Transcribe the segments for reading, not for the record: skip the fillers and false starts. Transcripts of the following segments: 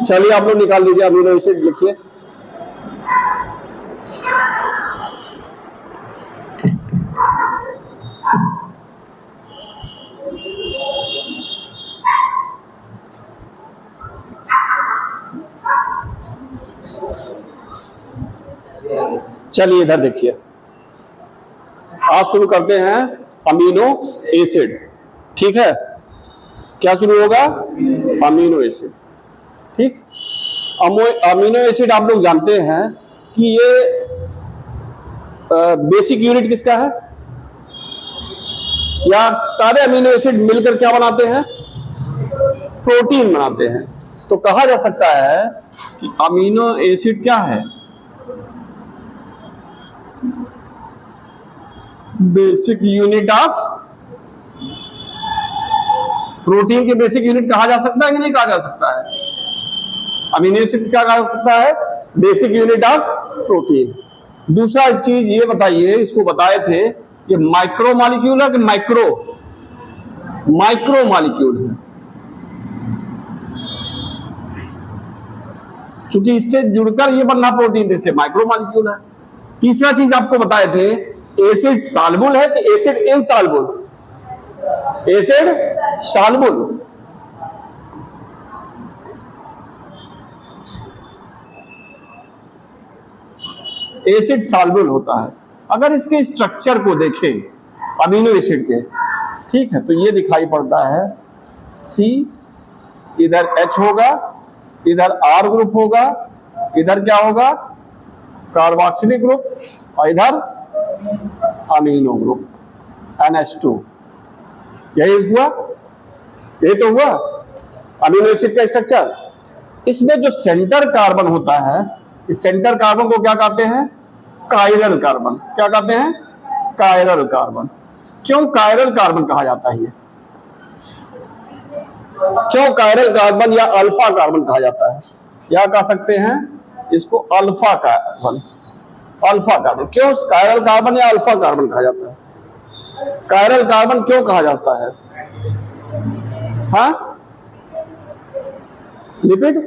चलिए आप लोग निकाल दीजिए, अमीनो एसिड लिखिए। चलिए इधर देखिए, आज शुरू करते हैं अमीनो एसिड। ठीक है, क्या शुरू होगा? Amino acid. ठीक, अमीनो एसिड आप लोग जानते हैं कि ये बेसिक यूनिट किसका है? या सारे अमीनो एसिड मिलकर क्या बनाते हैं? प्रोटीन बनाते हैं। तो कहा जा सकता है कि अमीनो एसिड क्या है? बेसिक यूनिट ऑफ प्रोटीन के बेसिक यूनिट कहा जा सकता है कि नहीं कहा जा सकता है? अमीनो एसिड क्या कहा जा सकता है? Basic unit of protein. दूसरा चीज ये बताइए, इसको बताए थे, ये माइक्रो मॉलिक्यूल है कि माइक्रो मॉलिक्यूल है? क्योंकि इससे जुड़कर ये बनना प्रोटीन थे, इसलिए माइक्रो मॉलिक्यूल है। तीसरा चीज आपको बताए थे, एसिड सॉल्युबल है कि acid insoluble? Acid soluble. Acid soluble होता है। अगर इसके स्ट्रक्चर को देखें अमीनो एसिड के, ठीक है, तो ये दिखाई पड़ता है सी, इधर H होगा, इधर R ग्रुप होगा, इधर क्या होगा? कार्बोक्सिलिक ग्रुप, और इधर अमीनो ग्रुप NH2। यही हुआ, यही तो हुआ अमीनो एसिड का स्ट्रक्चर। इसमें जो सेंटर कार्बन होता है, इस सेंटर कार्बन को क्या कहते हैं? Chiral carbon. क्या कहते हैं? Chiral carbon. क्यों कायरल कार्बन कहा जाता है? क्यों कायरल कार्बन या अल्फा कार्बन कहा जाता है? या कह सकते हैं इसको अल्फा कार्बन। अल्फा कार्बन क्यों कायरल कार्बन या अल्फा कार्बन कहा जाता है? कायरल कार्बन क्यों कहा जाता है? हाँ, लिपिड।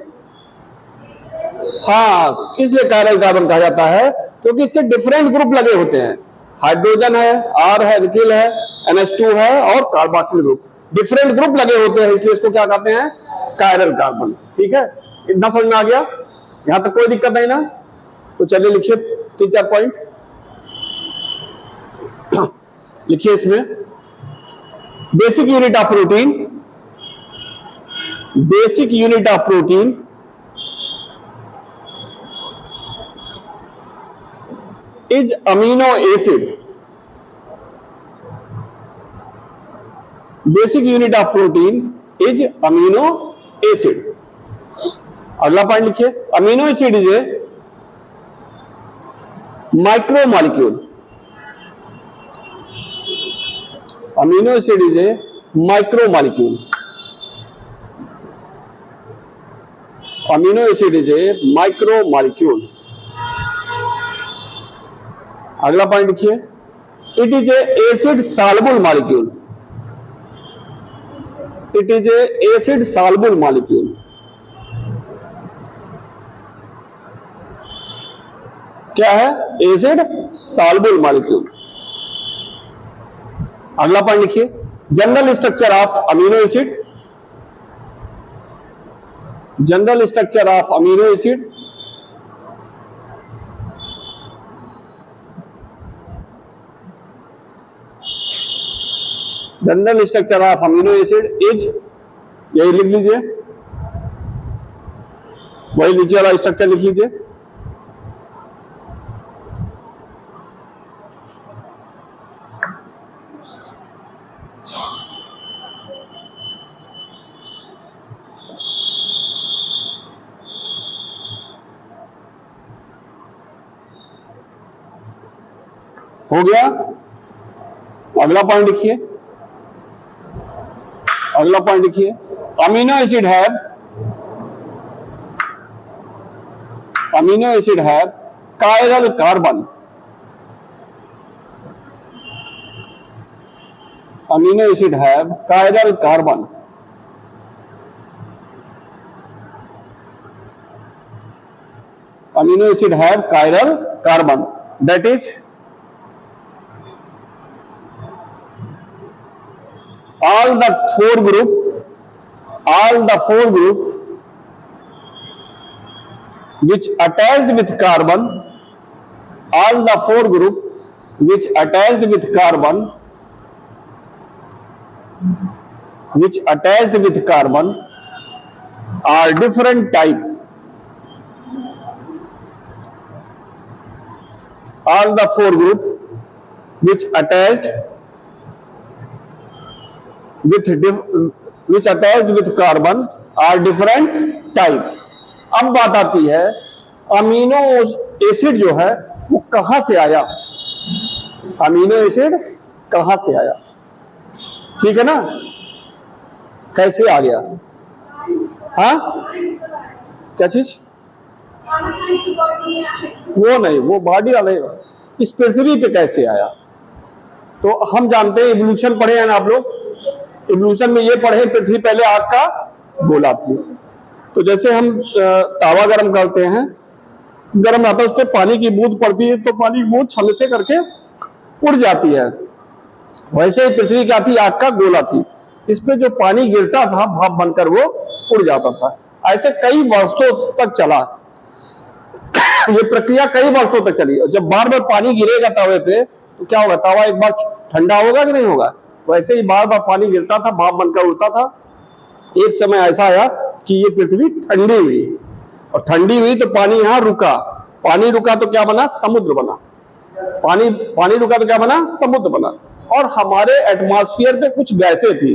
हाँ, इसलिए कायरल कार्बन कहा जाता है क्योंकि इससे डिफरेंट ग्रुप लगे होते हैं। हाइड्रोजन है, R है, निकिल है, NH2 है और कार्बोक्सिल ग्रुप, डिफरेंट ग्रुप लगे होते हैं, इसलिए इसको क्या कहते हैं? Chiral carbon. ठीक है, इतना समझ में आ गया? यहां तक कोई दिक्कत नहीं ना? तो चलिए लिखिए 3-4 पॉइंट लिखिए इसमें। Basic unit of protein, basic unit of protein is amino acid. Basic unit of protein is amino acid. अगला पॉइंट लिखिए, amino acid is a micro molecule. Amino acid is a micro molecule. Amino acid is a micro molecule. अगला point लिखिए, it is a acid soluble molecule. It is a acid soluble molecule. क्या है? Acid soluble molecule. अगला point लिखिए, general structure of amino acid. General structure of amino acid, general structure of amino acid is, यही लिख लीजिए, वही नीचे वाला स्ट्रक्चर लिख लीजिए। हो गया? अगला पॉइंट लिखिए, अगला पॉइंट लिखिए, अमीनो एसिड है, अमीनो एसिड है कायरल कार्बन। अमीनो एसिड है chiral carbon. amino acid have chiral carbon, that is all the four group which attached with carbon, all the four group which attached with carbon are different type. All the four group which attached with carbon are different type. अब बात आती है amino acid जो है वो कहां से आया, अमीनो एसिड कहां से आया, ठीक है ना, कैसे आ गया, हाँ क्या चीज, वो नहीं, वो बॉडी वाले, इस पृथ्वी पे कैसे आया। तो हम जानते हैं, इवोल्यूशन पढ़े हैं ना आप लोग, इवोल्यूशन में ये पढ़े पृथ्वी पहले आग का गोला थी। तो जैसे हम तावा गर्म करते हैं, गर्म आता है, उस पर पानी की बूंद पड़ती है तो पानी की बूंद छल से करके उड़ जाती है, वैसे ही पृथ्वी क्या थी, आग का गोला थी। इस पे जो पानी गिरता था भाप बनकर वो उड़ जाता था। ऐसे कई वर्षों तक चला ये प्रक्रिया, कई वर्षों तक चली। और जब बार बार पानी गिरेगा तवे पे तो क्या होगा, तवा एक बार ठंडा होगा कि नहीं होगा, वैसे ही बार बार पानी गिरता था, भाप बनकर उड़ता था। एक समय ऐसा आया कि ये पृथ्वी ठंडी हुई, और ठंडी हुई तो पानी यहां रुका, पानी रुका तो क्या बना, समुद्र बना, पानी रुका तो क्या बना, समुद्र बना। और हमारे एटमॉस्फेयर पे कुछ गैसें थी,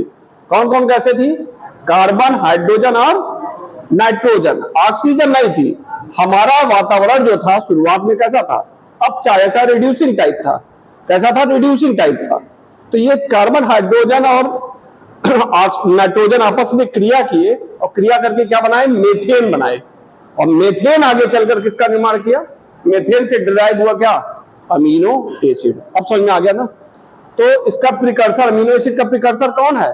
कौन कौन गैसें थी, कार्बन, हाइड्रोजन और नाइट्रोजन, ऑक्सीजन नहीं थी। हमारा वातावरण जो था शुरुआत में कैसा था, अब चाहे था रिड्यूसिंग टाइप था, कैसा था, रिड्यूसिंग टाइप था। तो ये कार्बन, हाइड्रोजन और नाइट्रोजन आपस में क्रिया किए, और क्रिया करके क्या बनाए, मेथेन बनाए। और मेथेन आगे चलकर किसका निर्माण किया, मेथेन से डिराइव हुआ क्या, अमीनो एसिड। अब समझ में आ गया ना। तो इसका प्रिकर्सर, अमीनो एसिड का प्रिकर्सर कौन है,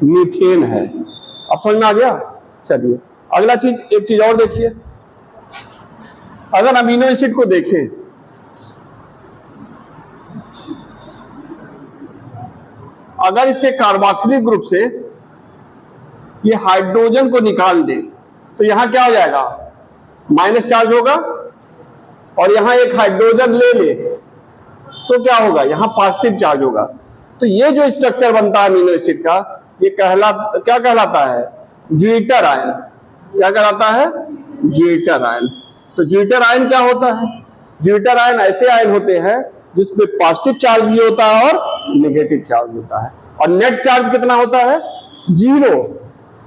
मीथेन है। अब समझ में आ गया। चलिए अगला चीज, एक चीज और देखिए, अगर अमीनो एसिड को देखें, अगर इसके कार्बोक्सिलिक ग्रुप से ये हाइड्रोजन को निकाल दें तो यहां क्या हो जाएगा, माइनस चार्ज होगा, और यहां एक हाइड्रोजन ले तो क्या होगा, यहां पॉजिटिव चार्ज होगा। तो ये जो स्ट्रक्चर बनता है अमीनो एसिड का, ये क्या कहलाता है, ज्विटर आयन। क्या कहलाता है, ज्विटर आयन। तो ज्विटर आयन क्या होता है, ज्विटर आयन ऐसे आयन होते हैं जिसमें पॉजिटिव चार्ज भी होता है और नेगेटिव चार्ज होता है। और नेट चार्ज कितना होता है, 0।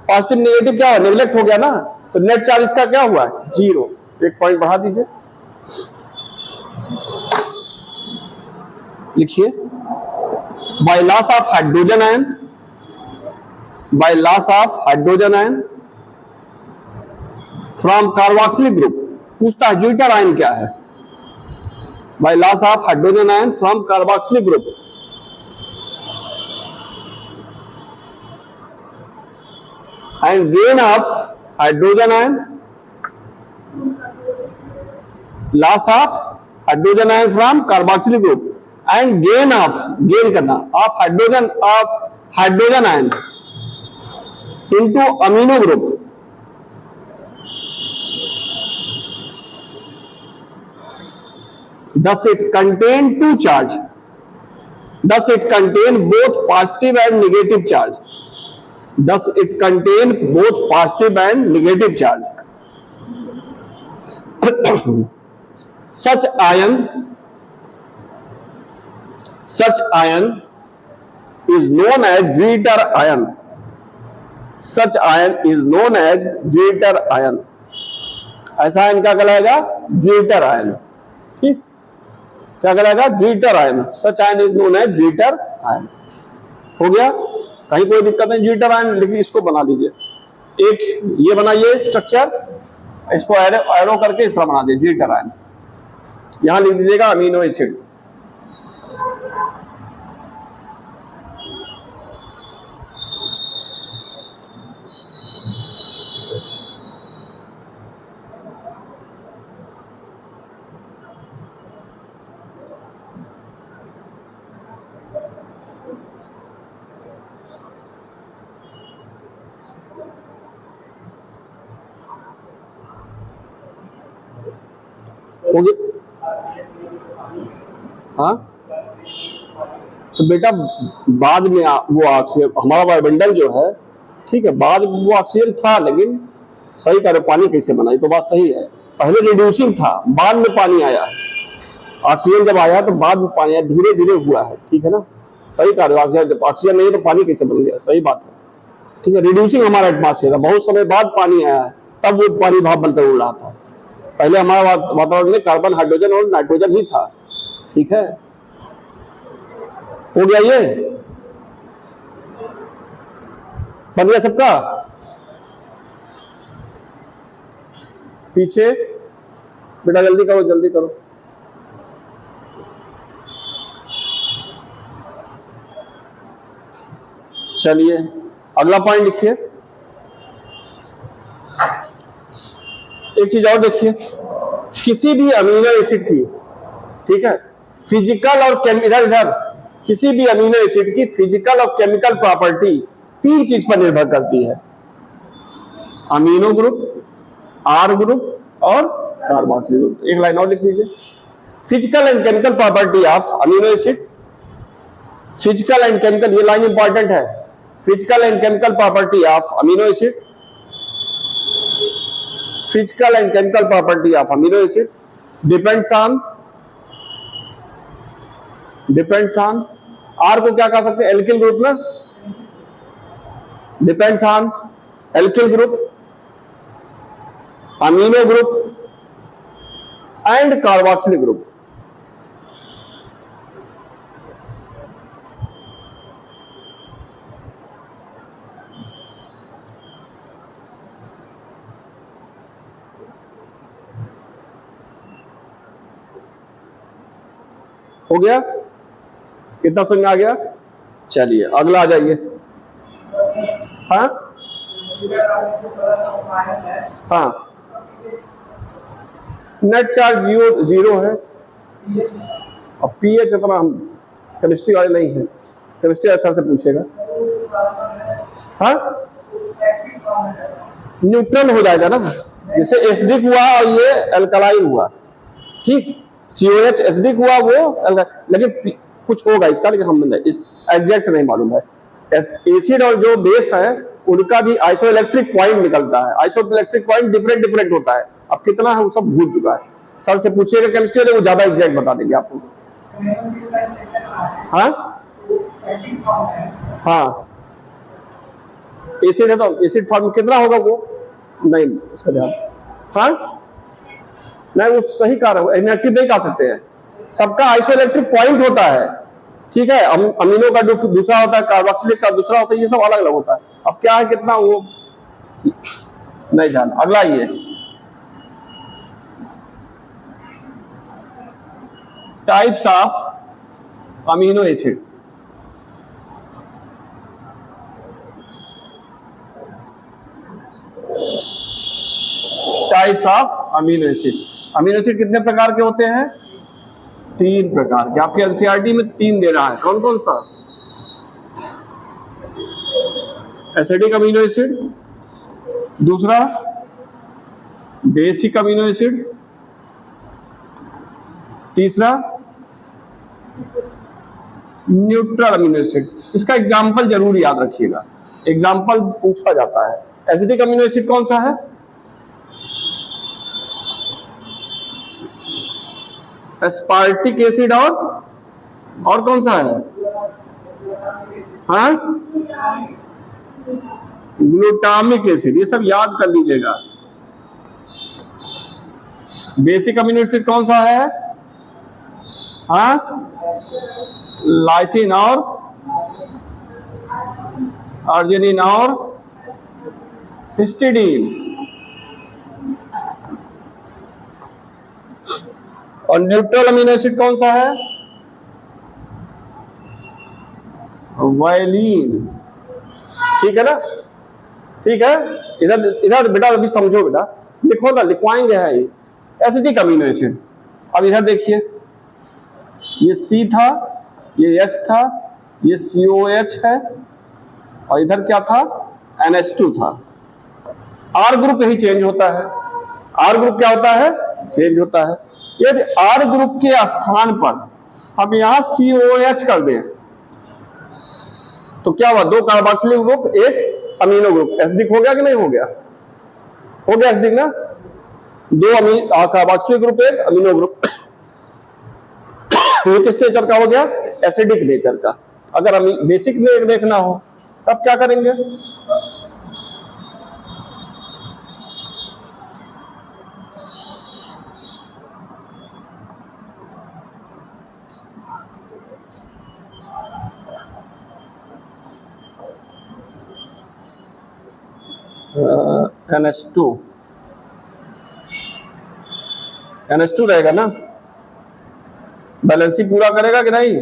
पॉजिटिव नेगेटिव क्या हुआ, नेग्लेक्ट हो गया ना, तो नेट चार्ज इसका क्या हुआ, 0। एक पॉइंट बढ़ा दीजिए, लिखिए, by loss of hydrogen ion, by loss of hydrogen ion from carboxylic group. पूछता है ज्विटर आयन क्या है, by loss of hydrogen ion from carboxylic group, and gain of hydrogen ion, loss of hydrogen ion from carboxylic group and gain करना of hydrogen ion into amino group, thus it contain two charge, thus it contain both positive and negative charge, thus it contain both positive and negative charge. such ion is known as Jeter ion. Such ion is known as Jeter ion. ऐसा ion क्या कहलाएगा, Jeter ion। ठीक, क्या कहलाएगा, Jeter ion। Such ion is known as Jeter ion। हो गया, कहीं कोई दिक्कत नहीं, ज्विटर आयन लिखिए, इसको बना लीजिए। एक ये बनाइए स्ट्रक्चर, इसको एरो करके इस तरह बना दीजिए, ज्विटर आयन। यहां लिख दीजिएगा अमीनो एसिड। हो गया। हाँ तो बेटा बाद में वो ऑक्सीजन हमारा वायुमंडल जो है, ठीक है, बाद में वो ऑक्सीजन था, लेकिन सही कह रहे पानी कैसे बना, ये तो बात सही है। पहले रिड्यूसिंग था, बाद में पानी आया है। ऑक्सीजन जब आया तो बाद में पानी आया, धीरे धीरे हुआ है, ठीक है ना। सही कह रहे हो, ऑक्सीजन जब ऑक्सीजन नहीं है तो पानी कैसे बन गया, सही बात है, ठीक है। रिड्यूसिंग हमारा एटमॉस्फेयर था, बहुत समय बाद पानी आया है, तब वो पानी भाप बनकर उड़ रहा था। पहले हमारा वातावरण में कार्बन, हाइड्रोजन और नाइट्रोजन ही था, ठीक है। हो गया, ये बन गया सबका। पीछे बेटा जल्दी करो, जल्दी करो। चलिए अगला पॉइंट लिखिए। एक चीज और देखिए, किसी भी अमीनो एसिड की, ठीक है, फिजिकल और इधर इधर किसी भी अमीनो एसिड की फिजिकल और केमिकल प्रॉपर्टी 3 चीज पर निर्भर करती है, अमीनो ग्रुप, आर ग्रुप और कार्बोक्सिल ग्रुप। एक लाइन और लिख लीजिए, physical and chemical property of amino acid. Physical and chemical, ये लाइन इंपॉर्टेंट है, physical and chemical property of amino acid, physical and chemical property of amino acid depends on R को क्या कह सकते हैं, एल्किल ग्रुप ना, depends on alkyl group, amino group and carboxyl group. हो गया, कितना समझ में आ गया। चलिए अगला आ जाइए। हाँ हाँ, नेट चार्ज जीरो है। अब पीएच इतना हम केमिस्ट्री वाले नहीं है, केमिस्ट्री सर से पूछेगा। हाँ न्यूट्रल हो जाएगा ना, जैसे एसिडिक हुआ और ये अल्कलाइन हुआ, ठीक, COH एसिडिक हुआ वो, लेकिन कुछ होगा इसका, लेकिन हम एग्जैक्ट नहीं मालूम है। एसिड और जो बेस है उनका भी आइसोइलेक्ट्रिक पॉइंट निकलता है, आइसोइलेक्ट्रिक पॉइंट डिफरेंट डिफरेंट होता है। अब कितना है वो सब भूल चुका है, सर से पूछिएगा केमिस्ट्री वाले, वो ज्यादा एग्जैक्ट बता देंगे आपको। हाँ हाँ, एसिड है तो एसिड फॉर्म कितना होगा वो नहीं, इसका ध्यान। हाँ नहीं, वो सही कह रहा है, इनएक्टिव नहीं कह सकते हैं, सबका आइसोइलेक्ट्रिक पॉइंट होता है, ठीक है। अमीनो का दूसरा होता है, कार्बोक्सिलिक का दूसरा होता है, ये सब अलग अलग होता है। अब क्या है कितना वो नहीं ध्यान। अगला ये types of amino acid. Types of amino acid. Amino acid कितने प्रकार के होते हैं, 3 प्रकार के। आपके एनसीईआरटी में 3 दे रहा है, कौन कौन सा, एसिडिक अमीनो एसिड, दूसरा बेसिक अमीनो एसिड, तीसरा न्यूट्रल अमीनो एसिड। इसका एग्जाम्पल जरूर याद रखिएगा, एग्जाम्पल पूछा जाता है। एसिडिक अमीनो एसिड कौन सा है, एस्पार्टिक एसिड और कौन सा है, हाँ ग्लूटामिक एसिड, ये सब याद कर लीजिएगा। बेसिक अमीनो एसिड कौन सा है, हाँ लाइसिन और अर्जिनिन और हिस्टिडीन। और न्यूट्रल अमीनो एसिड कौन सा है, वायलिन, ठीक है ना, ठीक है। इधर इधर बेटा अभी समझो, बेटा लिखो ना, लिखवाएंगे है ये एसिडिक अमीनो एसिड। अब इधर देखिए, ये C था, ये S था, ये COH है, और इधर क्या था, NH2 था। R ग्रुप ही चेंज होता है, R ग्रुप क्या होता है, चेंज होता है। यदि R ग्रुप के स्थान पर हम यहां COH कर दें तो क्या हुआ, 2 carboxylic group, 1 amino group, acidic हो गया कि नहीं हो गया? हो गया एसिडिक ना। 2 कार्बोक्सिलिक ग्रुप, 1 अमीनो ग्रुप, ये किस नेचर का हो गया? एसिडिक नेचर का। अगर हमें बेसिक देखना हो तब क्या करेंगे? NH2 रहेगा ना, बैलेंसिंग पूरा करेगा कि नहीं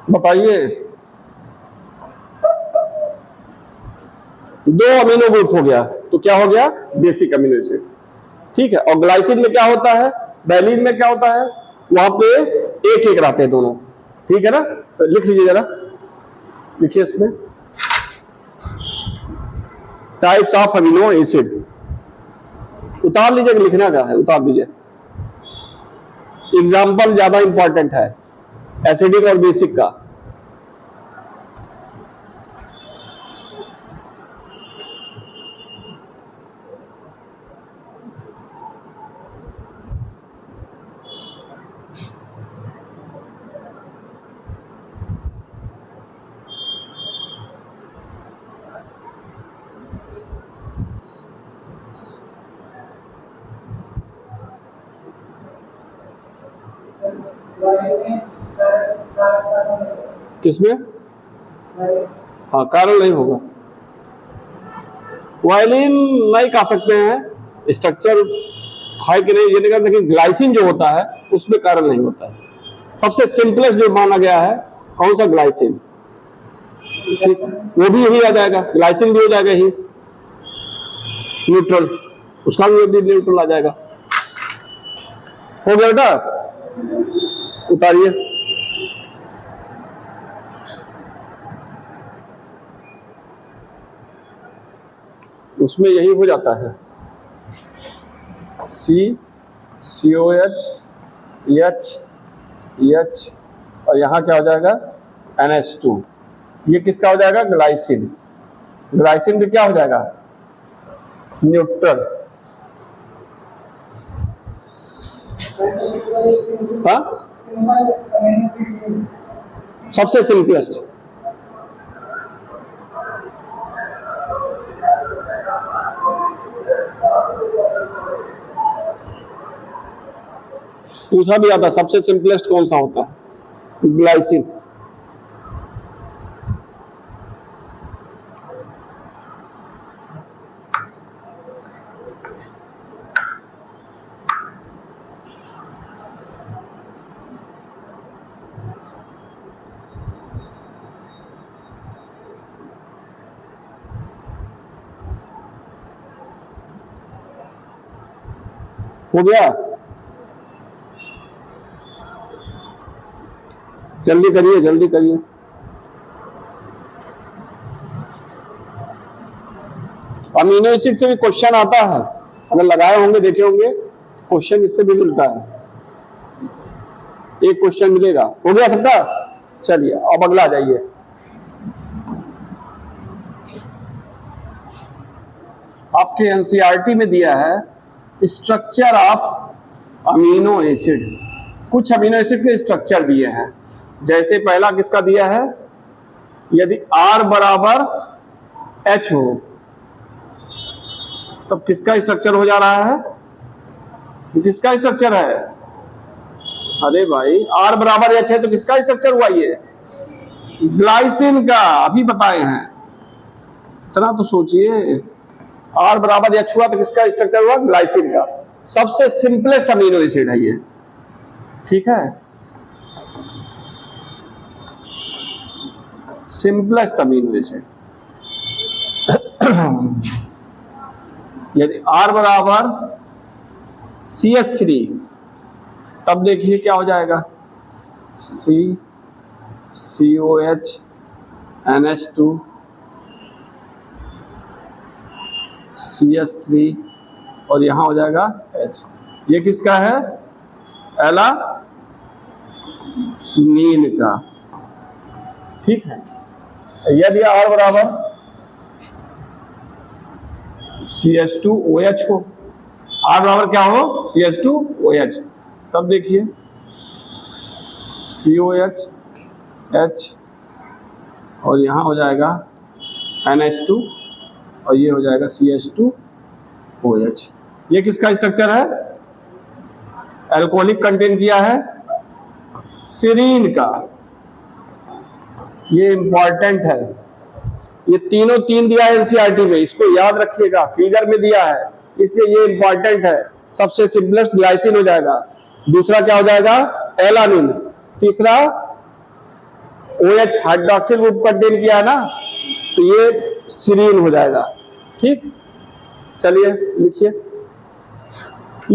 बताइए? 2 अमीनो ग्रुप हो गया तो क्या हो गया? Basic amino acid. ठीक है, और ग्लाइसिन में क्या होता है, वैलिन में क्या होता है, वहां पे एक एक रहते हैं दोनों। ठीक है ना, तो लिख लीजिए जरा, लिखिए इसमें टाइप्स ऑफ अमीनो एसिड, उतार लीजिए, लिखना क्या है उतार दीजिए। एग्जाम्पल ज्यादा इंपॉर्टेंट है एसिडिक और बेसिक का। किसमें? हाँ, कारण नहीं होगा। वायलिन नहीं कह सकते हैं, स्ट्रक्चर है कि नहीं ये नहीं, लेकिन ग्लाइसिन जो होता है उसमें कारण नहीं होता है। सबसे सिंपलेस्ट जो माना गया है कौन सा? ग्लाइसिन। ठीक, वो भी यही आ जाएगा, ग्लाइसिन भी हो जाएगा ही न्यूट्रल, उसका भी न्यूट्रल आ जाएगा। हो गया बेटा, उतारिए। उसमें यही हो जाता है, COH, H और यहां क्या हो जाएगा? NH2। ये किसका हो जाएगा? ग्लाइसिन। ग्लाइसिन भी क्या हो जाएगा? न्यूट्रल। हाँ, सबसे सिंपलेस्ट। पूछा भी आता सबसे सिंपलेस्ट कौन सा होता है? ग्लाइसिन। हो गया, जल्दी करिए जल्दी करिए। अमीनो एसिड से भी क्वेश्चन आता है, अगर लगाए होंगे देखे होंगे, क्वेश्चन इससे भी मिलता है, एक क्वेश्चन मिलेगा। हो गया सबका? चलिए अब अगला आ जाइए। आपके एनसीईआरटी में दिया है स्ट्रक्चर ऑफ अमीनो एसिड। कुछ अमीनो एसिड के स्ट्रक्चर दिए हैं, जैसे पहला किसका दिया है, यदि R बराबर H हो तब किसका स्ट्रक्चर हो जा रहा है? किसका स्ट्रक्चर है? अरे भाई R बराबर H है तो किसका स्ट्रक्चर हुआ? ये ग्लाइसिन का, अभी बताए हैं। इतना तो सोचिए, R बराबर H हुआ तो किसका स्ट्रक्चर हुआ? ग्लाइसिन का। सबसे सिंपलेस्ट अमीनो एसिड है ये। ठीक है, सिंपलेस्ट अमीनो एसिड। यदि R बराबर CH3 तब देखिए क्या हो जाएगा, COH NH2 CH3 और यहां हो जाएगा H। ये किसका है? एलानीन का। ठीक है, यदि R बराबर CH2OH हो, R बराबर क्या हो? CH2OH, तब देखिए COH H और यहां हो जाएगा NH2 और ये हो जाएगा CH2OH। ये किसका स्ट्रक्चर है? अल्कोहलिक कंटेंट किया है सीरीन का। ये इंपॉर्टेंट है, ये तीनों तीन दिया है एनसीईआरटी में, इसको याद रखिएगा, फिगर में दिया है, इसलिए ये इंपॉर्टेंट है। सबसे सिंपलेस्ट ग्लाइसिन हो जाएगा, दूसरा क्या हो जाएगा? एलानिन, तीसरा OH हाइड्रोक्सिल ग्रुप कंटेन किया है ना, तो ये सीरीन हो जाएगा। ठीक, चलिए लिखिए,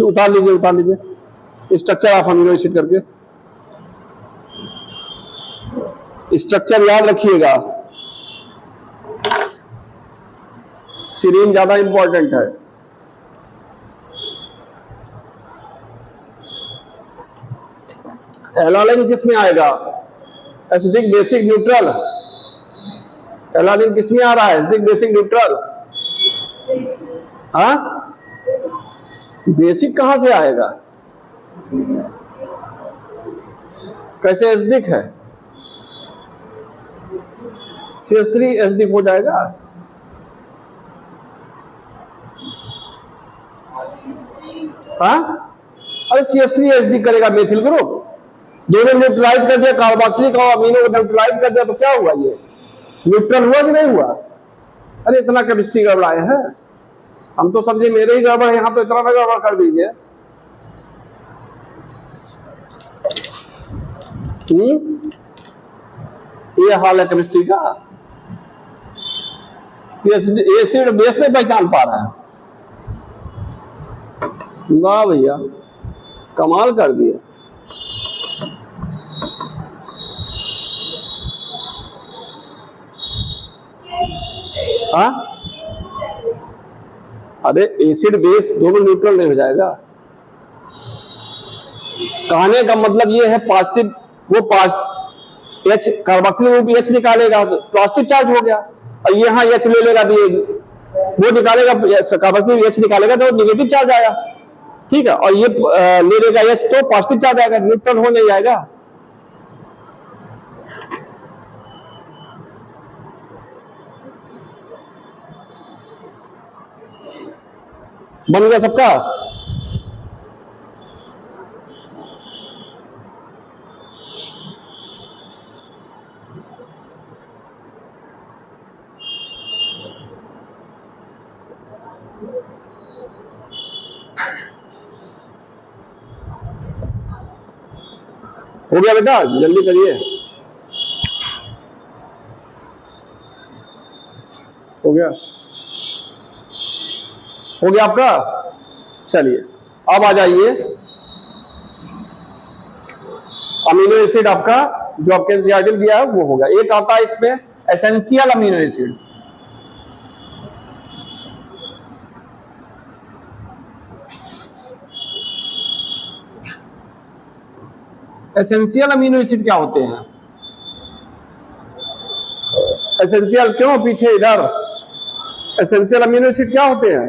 उतार लीजिए स्ट्रक्चर ऑफ अमीनो एसिड करके, स्ट्रक्चर याद रखिएगा, सीरीन ज्यादा इंपॉर्टेंट है। एलानिन किस में आएगा? Acidic basic neutral. एलानिन किस में आ रहा है? Acidic basic neutral. हाँ, बेसिक कहां से आएगा? कैसे एसिडिक है? CH3 एसिडिक हो जाएगा। हाँ, अरे CH3 एसिडिक करेगा मेथिल ग्रुप, दोनों न्यूट्रलाइज कर दिया, कार्बोक्सिलिक और अमीनो को न्यूट्रलाइज कर दिया, तो क्या हुआ? ये न्यूट्रल हुआ कि नहीं हुआ? अरे इतना केमिस्ट्री गड़बड़ाए हैं, हम तो समझे मेरे ही गड़बड़ है, यहां तो इतना ना गड़बड़ कर दीजिए। ये हाल है केमिस्ट्री का, एसिड बेस नहीं पहचान पा रहा है। वाह भैया, कमाल कर दिया। हाँ, अरे एसिड बेस दोनों न्यूट्रल नहीं हो जाएगा। कहने का मतलब ये है पॉजिटिव, वो H कार्बोक्सिल ग्रुप H निकालेगा तो पॉजिटिव चार्ज हो गया, और यहाँ H ले लेगा तो ये वो निकालेगा, कार्बोक्सिल H निकालेगा तो नेगेटिव चार्ज आया। ठीक है, और ये ले लेगा H तो पॉजिटिव चार्ज आएगा, न्यूट्रल हो नहीं जाएगा। बन गया सबका? हो गया बेटा, जल्दी करिए। हो गया आपका? चलिए अब आ जाइए, अमीनो एसिड आपका जो आपके एनसीईआरटी दिया है वो होगा। एक आता है इसमें essential amino acid. Essential amino acid क्या होते हैं? एसेंशियल क्यों पीछे इधर? एसेंशियल अमीनो एसिड क्या होते हैं?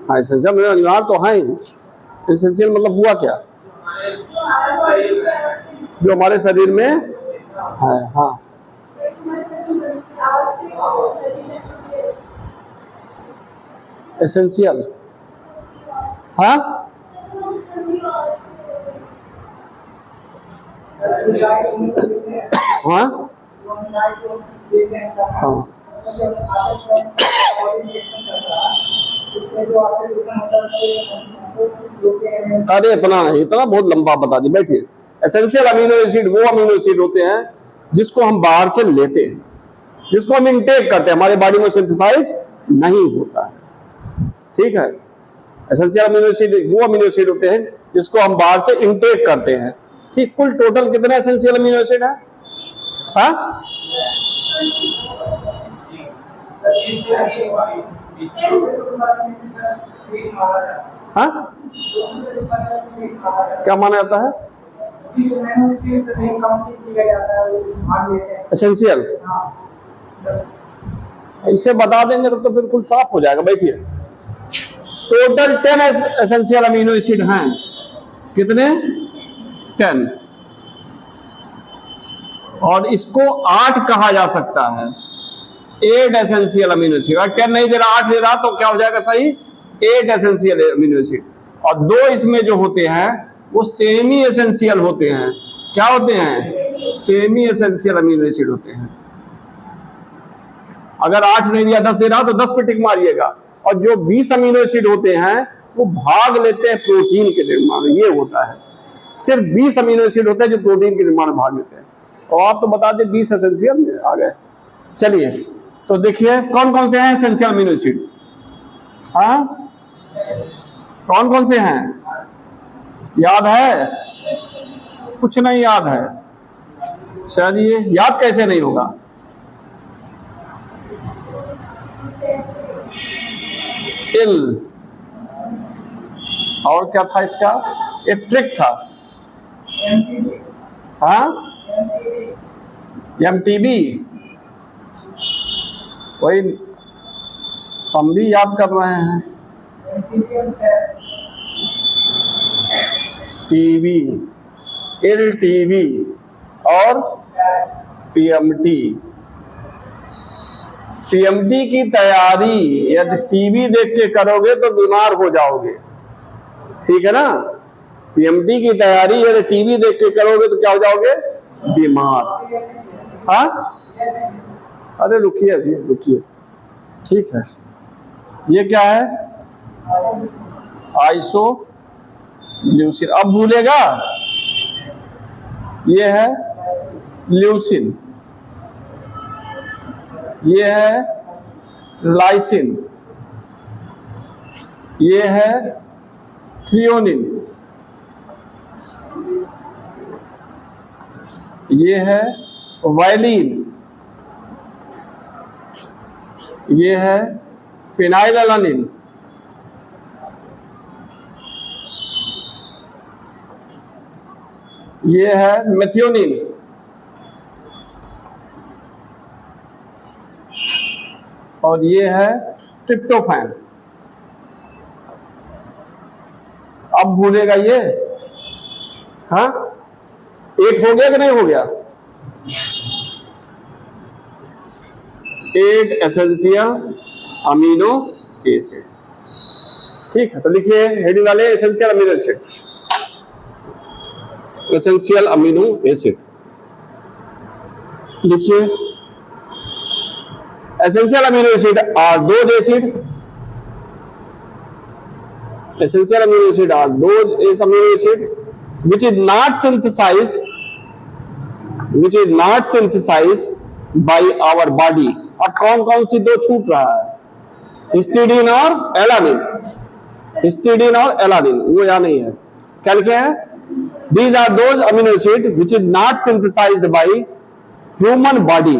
हाँ, एसेंशियल अनिवार्य तो है। एसेंशियल मतलब हुआ क्या? जो हमारे शरीर में है। हाँ, एसेंशियल। हाँ, हाँ, हाँ, अरे इतना बहुत लंबा बता दी, बैठिए। एसेंशियल अमीनो एसिड वो अमीनो एसिड होते हैं जिसको हम बाहर से लेते हैं, जिसको हम इनटेक करते हैं, हमारे बॉडी में सिंथेसाइज नहीं होता है। ठीक है, एसेंशियल अमीनो एसिड वो अमीनो एसिड होते हैं जिसको हम बाहर से इनटेक करते हैं। ठीक, कुल टोटल कितने एसेंशियल अमीनो एसिड है? हाँ, हाँ, क्या माना जाता है? एसेंशियल, इसे बता देंगे तो बिल्कुल साफ हो जाएगा। बैठिए। टोटल 10 एसेंशियल अमीनो एसिड हैं। कितने? 10। और इसको 8 कहा जा सकता है। 8 एसेंशियल अमीनो एसिड। अगर 10 नहीं दे रहा, 8 दे रहा, तो क्या हो जाएगा सही? 8 एसेंशियल अमीनो एसिड। और 2 इसमें जो होते हैं वो सेमी एसेंशियल होते हैं। क्या होते हैं? सेमी एसेंशियल अमीनो एसिड होते हैं। अगर 8 नहीं दिया, 10 दे रहा, तो 10 पे टिक मारिएगा। और जो 20 अमीनो एसिड होते हैं वो भाग लेते हैं प्रोटीन के निर्माण में। ये होता है, सिर्फ 20 अमीनो एसिड होते हैं जो प्रोटीन के निर्माण में भाग लेते हैं। और आप तो बता दें 20 एसेंशियल में आ गए। चलिए, तो देखिए कौन कौन से हैं एसेंशियल अमीनो एसिड। हाँ, कौन कौन से हैं? याद है? कुछ नहीं याद है। चलिए, याद कैसे नहीं होगा? इल, और क्या था इसका? एक ट्रिक था। हाँ, MTB, वही हम भी याद कर रहे हैं। TB, LTB और PMT। PMT की तैयारी यदि टीवी देख के करोगे तो बीमार हो जाओगे, ठीक है ना? PMT की तैयारी यदि टीवी देख के करोगे तो क्या हो जाओगे? बीमार। हाँ, अरे रुकिए, अभी रुकिए। ठीक है, ये क्या है? Iso leucine. अब भूलेगा? ये है ल्यूसिन, ये है लाइसिन, ये है थ्रियोनिन, ये है वायलिन, ये है फिनाइलएलानिन, ये है मेथियोनिन, और ये है ट्रिप्टोफैन। अब भूलेगा ये? हाँ, 8 हो गया कि नहीं हो गया? 8 एसेंशियल अमीनो एसिड। ठीक है, तो लिखिए हेडिंग वाले essential amino acid. Essential amino acid लिखिए। Essential amino acid are those acid. Essential amino acid are those amino acid which is not synthesized by our body. अब कौन कौन सी 2 छूट रहा है? हिस्टिडीन और एलानिन। हिस्टिडीन और एलानिन वो यहाँ नहीं है। क्या लिखे हैं? These are those amino acid which is not synthesized by human body.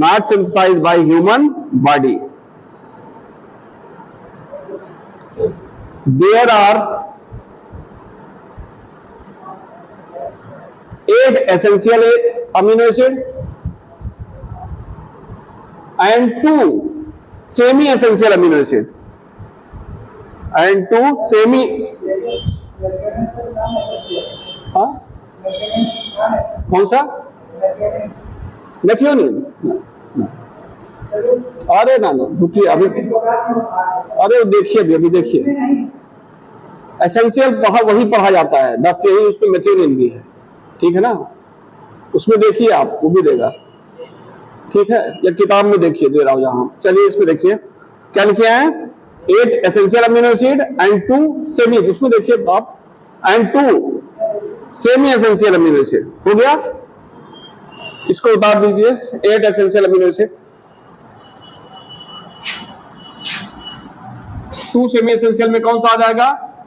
Not synthesized by human body. There are 8 essential amino acid and 2 semi-essential amino acid and 2 semi. हाँ, कौन सा? मेथियोनिन। अरे ना रुकिए, अभी अरे देखिए, अभी देखिए, एसेंशियल वही पढ़ा जाता है 10 से ही, उसमें मेथियोनिन भी है। ठीक है ना? उसमें देखिए आप, वो भी देगा। ठीक है, या किताब में देखिए, दे रहा हूं जहां। चलिए इसमें देखिए क्या लिखे हैं? 8 essential amino acid and 2 semi, उसमें देखिए आप, and 2 semi essential amino acid. हो गया? इसको उतार दीजिए। 8 essential amino acid, 2 semi essential में कौन सा आ जाएगा?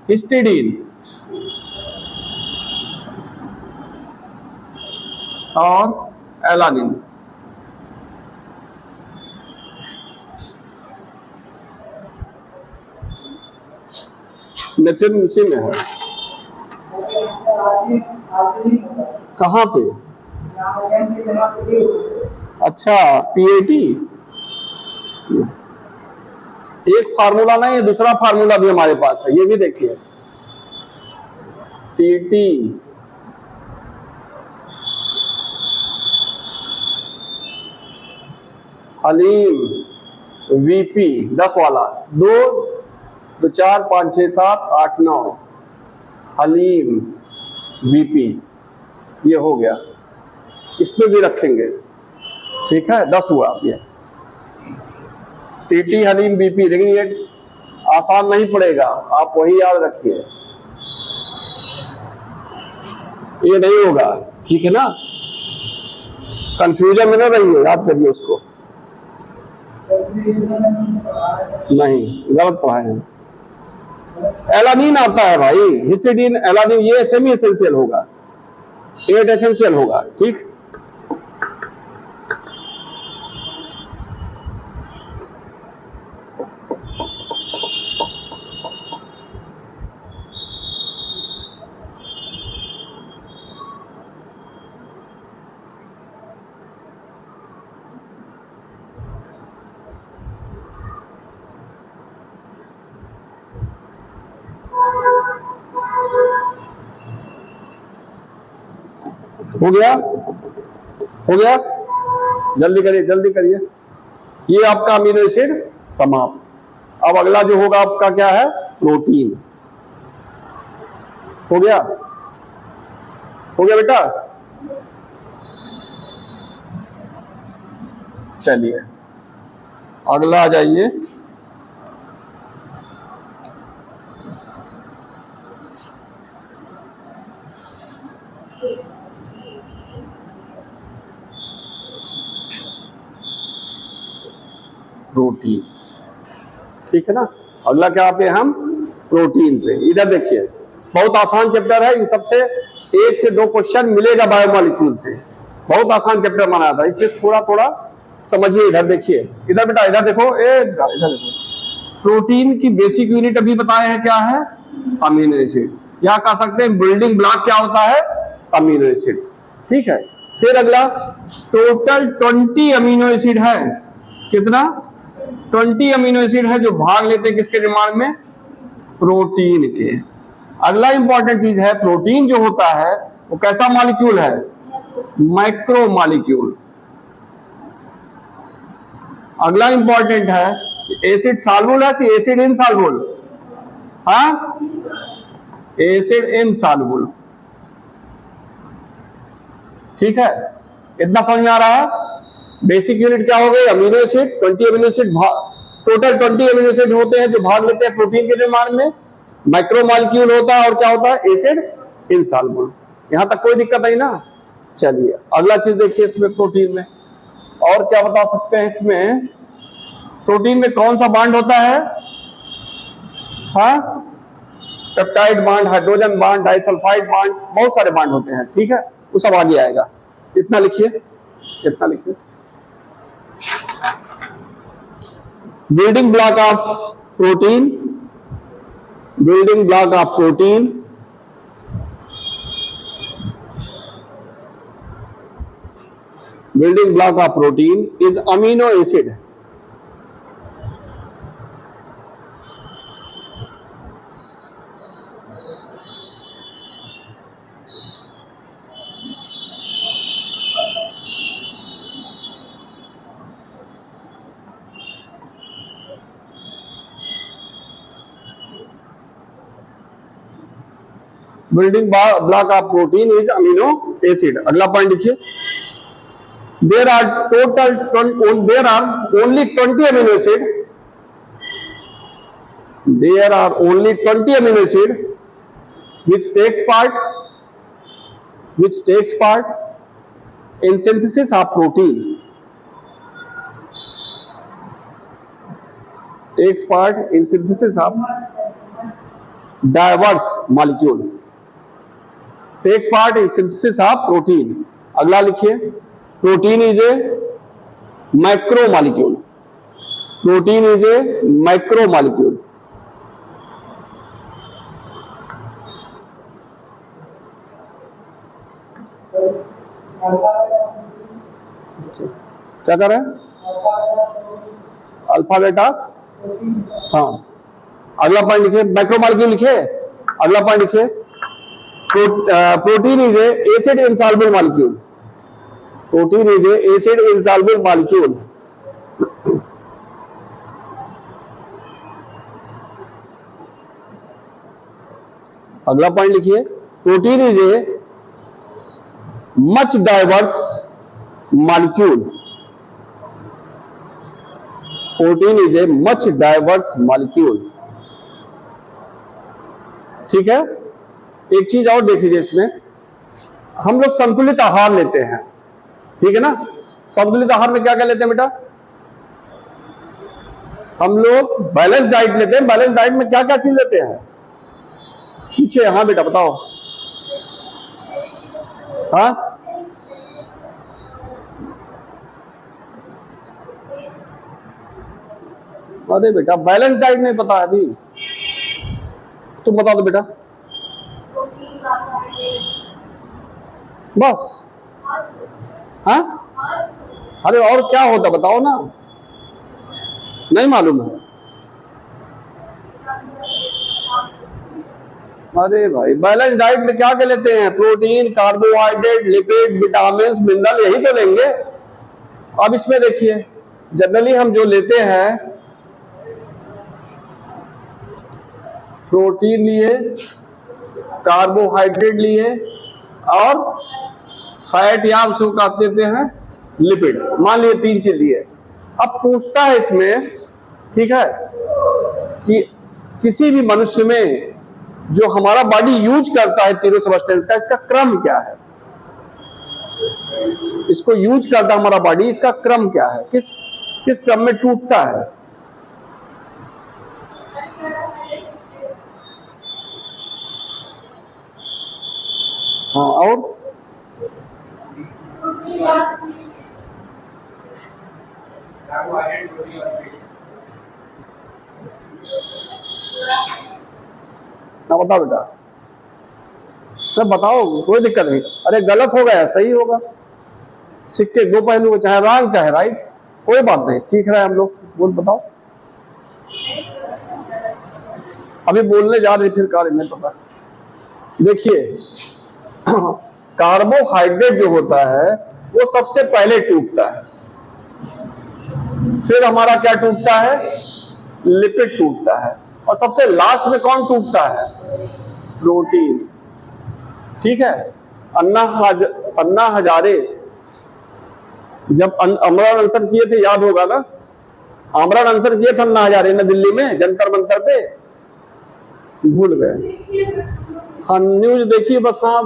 हिस्टिडीन। और एलानिन। नेचर उसी में है। कहाँ पे? अच्छा, पीएटी। एक फार्मूला नहीं, दूसरा फार्मूला भी हमारे पास है, ये भी देखिए। टीटी हलीम वीपी 10 वाला, 2 2 4 5 6 7 8 9 हलीम वीपी, ये हो गया। इसमें भी रखेंगे, ठीक है, 10 हुआ ये। टीटी हलीम बीपी, लेकिन ये आसान नहीं पड़ेगा, आप वही याद रखिए, ये नहीं होगा, ठीक है ना। कंफ्यूजन में न रहिए, याद करिए उसको। नहीं, गलत पढ़ाए हैं। एलानिन आता है भाई, हिस्टिडीन एलानिन, ये सेमी एसेंशियल होगा, 8 एसेंशियल होगा, ठीक। हो गया, हो गया, जल्दी करिए, जल्दी करिए। ये आपका अमीनो एसिड समाप्त। अब अगला जो होगा आपका क्या है? प्रोटीन। हो गया, हो गया बेटा। चलिए अगला आ जाइए। प्रोटीन, ठीक है ना। अगला क्या आते हैं हम? प्रोटीन पे। इधर देखिए, बहुत आसान चैप्टर है, इन सबसे 1 से 2 क्वेश्चन मिलेगा बायोमॉलिक्यूल से। बहुत आसान चैप्टर माना था, इसलिए थोड़ा थोड़ा समझिए। इधर देखिए, इधर बेटा, इधर देखो, इधर देखो। प्रोटीन की बेसिक यूनिट अभी बताए हैं, क्या है? Amino acid. या कह सकते हैं बिल्डिंग ब्लॉक क्या होता है? अमीनो एसिड, ठीक है। फिर अगला, टोटल 20 अमीनो एसिड है। कितना? 20 अमीनो एसिड है जो भाग लेते हैं किसके निर्माण में? प्रोटीन के। अगला इंपॉर्टेंट चीज है, प्रोटीन जो होता है वो कैसा मॉलिक्यूल है? Micro molecule. अगला इंपॉर्टेंट है, एसिड सॉल्युबल है कि एसिड इनसॉल्युबल? हाँ, एसिड इनसॉल्युबल, ठीक है। इतना समझ में आ रहा है? बेसिक यूनिट क्या हो गई? Amino acid. 20 amino acid, total 20 amino acid होते हैं जो भाग लेते हैं प्रोटीन के निर्माण में। माइक्रो मॉलिक्यूल होता है, और क्या होता है? Acid insoluble. यहां तक कोई दिक्कत नहीं ना। चलिए अगला चीज देखिए इसमें, प्रोटीन में और क्या बता सकते हैं? इसमें प्रोटीन में कौन सा बांड होता है? हाँ, peptide bond, hydrogen bond, disulphide bond, बहुत सारे बांड होते हैं, ठीक है। वो सब आगे आएगा। इतना लिखिए, इतना लिखिए। Building block of protein, building block of protein, building block of protein is amino acid. Building block of protein is amino acid. अगला पॉइंट देखिए, there are only 20 amino acid. There are only 20 amino acid which takes part in synthesis of protein. Takes part in synthesis of diverse molecule. Takes part in synthesis of protein. अगला लिखिए, protein is a micro molecule. Protein is a micro molecule. क्या कर रहे हैं? Alphabet of, हाँ। अगला point लिखिए, micro molecule लिखिए। अगला पॉइंट लिखिए, protein is a acid insoluble molecule. Protein is a acid insoluble molecule. अगला पॉइंट लिखिए, protein is a much diverse molecule. Protein is a much diverse molecule. ठीक है। एक चीज और देख लीजिए इसमें, हम लोग संतुलित आहार लेते हैं, ठीक है ना। संतुलित आहार में क्या क्या लेते हैं बेटा? हम लोग बैलेंस डाइट लेते हैं। बैलेंस डाइट में क्या क्या चीज लेते हैं? पीछे, हाँ बेटा बताओ। हाँ, अरे बेटा बैलेंस डाइट नहीं पता है अभी, तुम बता दो बेटा। बस, हाँ, अरे और क्या होता बताओ ना, नहीं मालूम है। अरे भाई बैलेंस डाइट में क्या क्या लेते हैं? Protein, carbohydrate, lipid, vitamin, mineral, यही तो लेंगे। अब इसमें देखिए, जनरली हम जो लेते हैं, प्रोटीन लिए, कार्बोहाइड्रेट लिए और फैट या उसको कहते देते हैं लिपिड, मान लिए 3 चीज लिए। अब पूछता है इसमें, ठीक है, कि किसी भी मनुष्य में जो हमारा बॉडी यूज करता है तीनों सब्सटेंस का, इसका क्रम क्या है? इसको यूज करता है हमारा बॉडी, इसका क्रम क्या है? किस क्रम में टूटता है? हाँ, और ना बताओ बेटा, तो बताओ, कोई दिक्कत नहीं। अरे गलत हो गया, सही होगा। सिक्के दो पहलू हो, चाहे रॉन्ग चाहे राइट, कोई बात नहीं, सीख रहे हैं हम लोग। बोल बताओ, अभी बोलने जा रहे फिर कार्य नहीं पता। देखिए कार्बोहाइड्रेट जो होता है वो सबसे पहले टूटता है, फिर हमारा क्या टूटता है? लिपिड टूटता है, और सबसे लास्ट में कौन टूटता है? प्रोटीन। ठीक है। अन्ना हजारे जब आमरण अनशन किए थे, याद होगा ना, आमरण अनशन किए थे अन्ना हजारे ने दिल्ली में जंतर मंतर पे, भूल गए। हाँ, न्यूज देखिए बस। हाँ,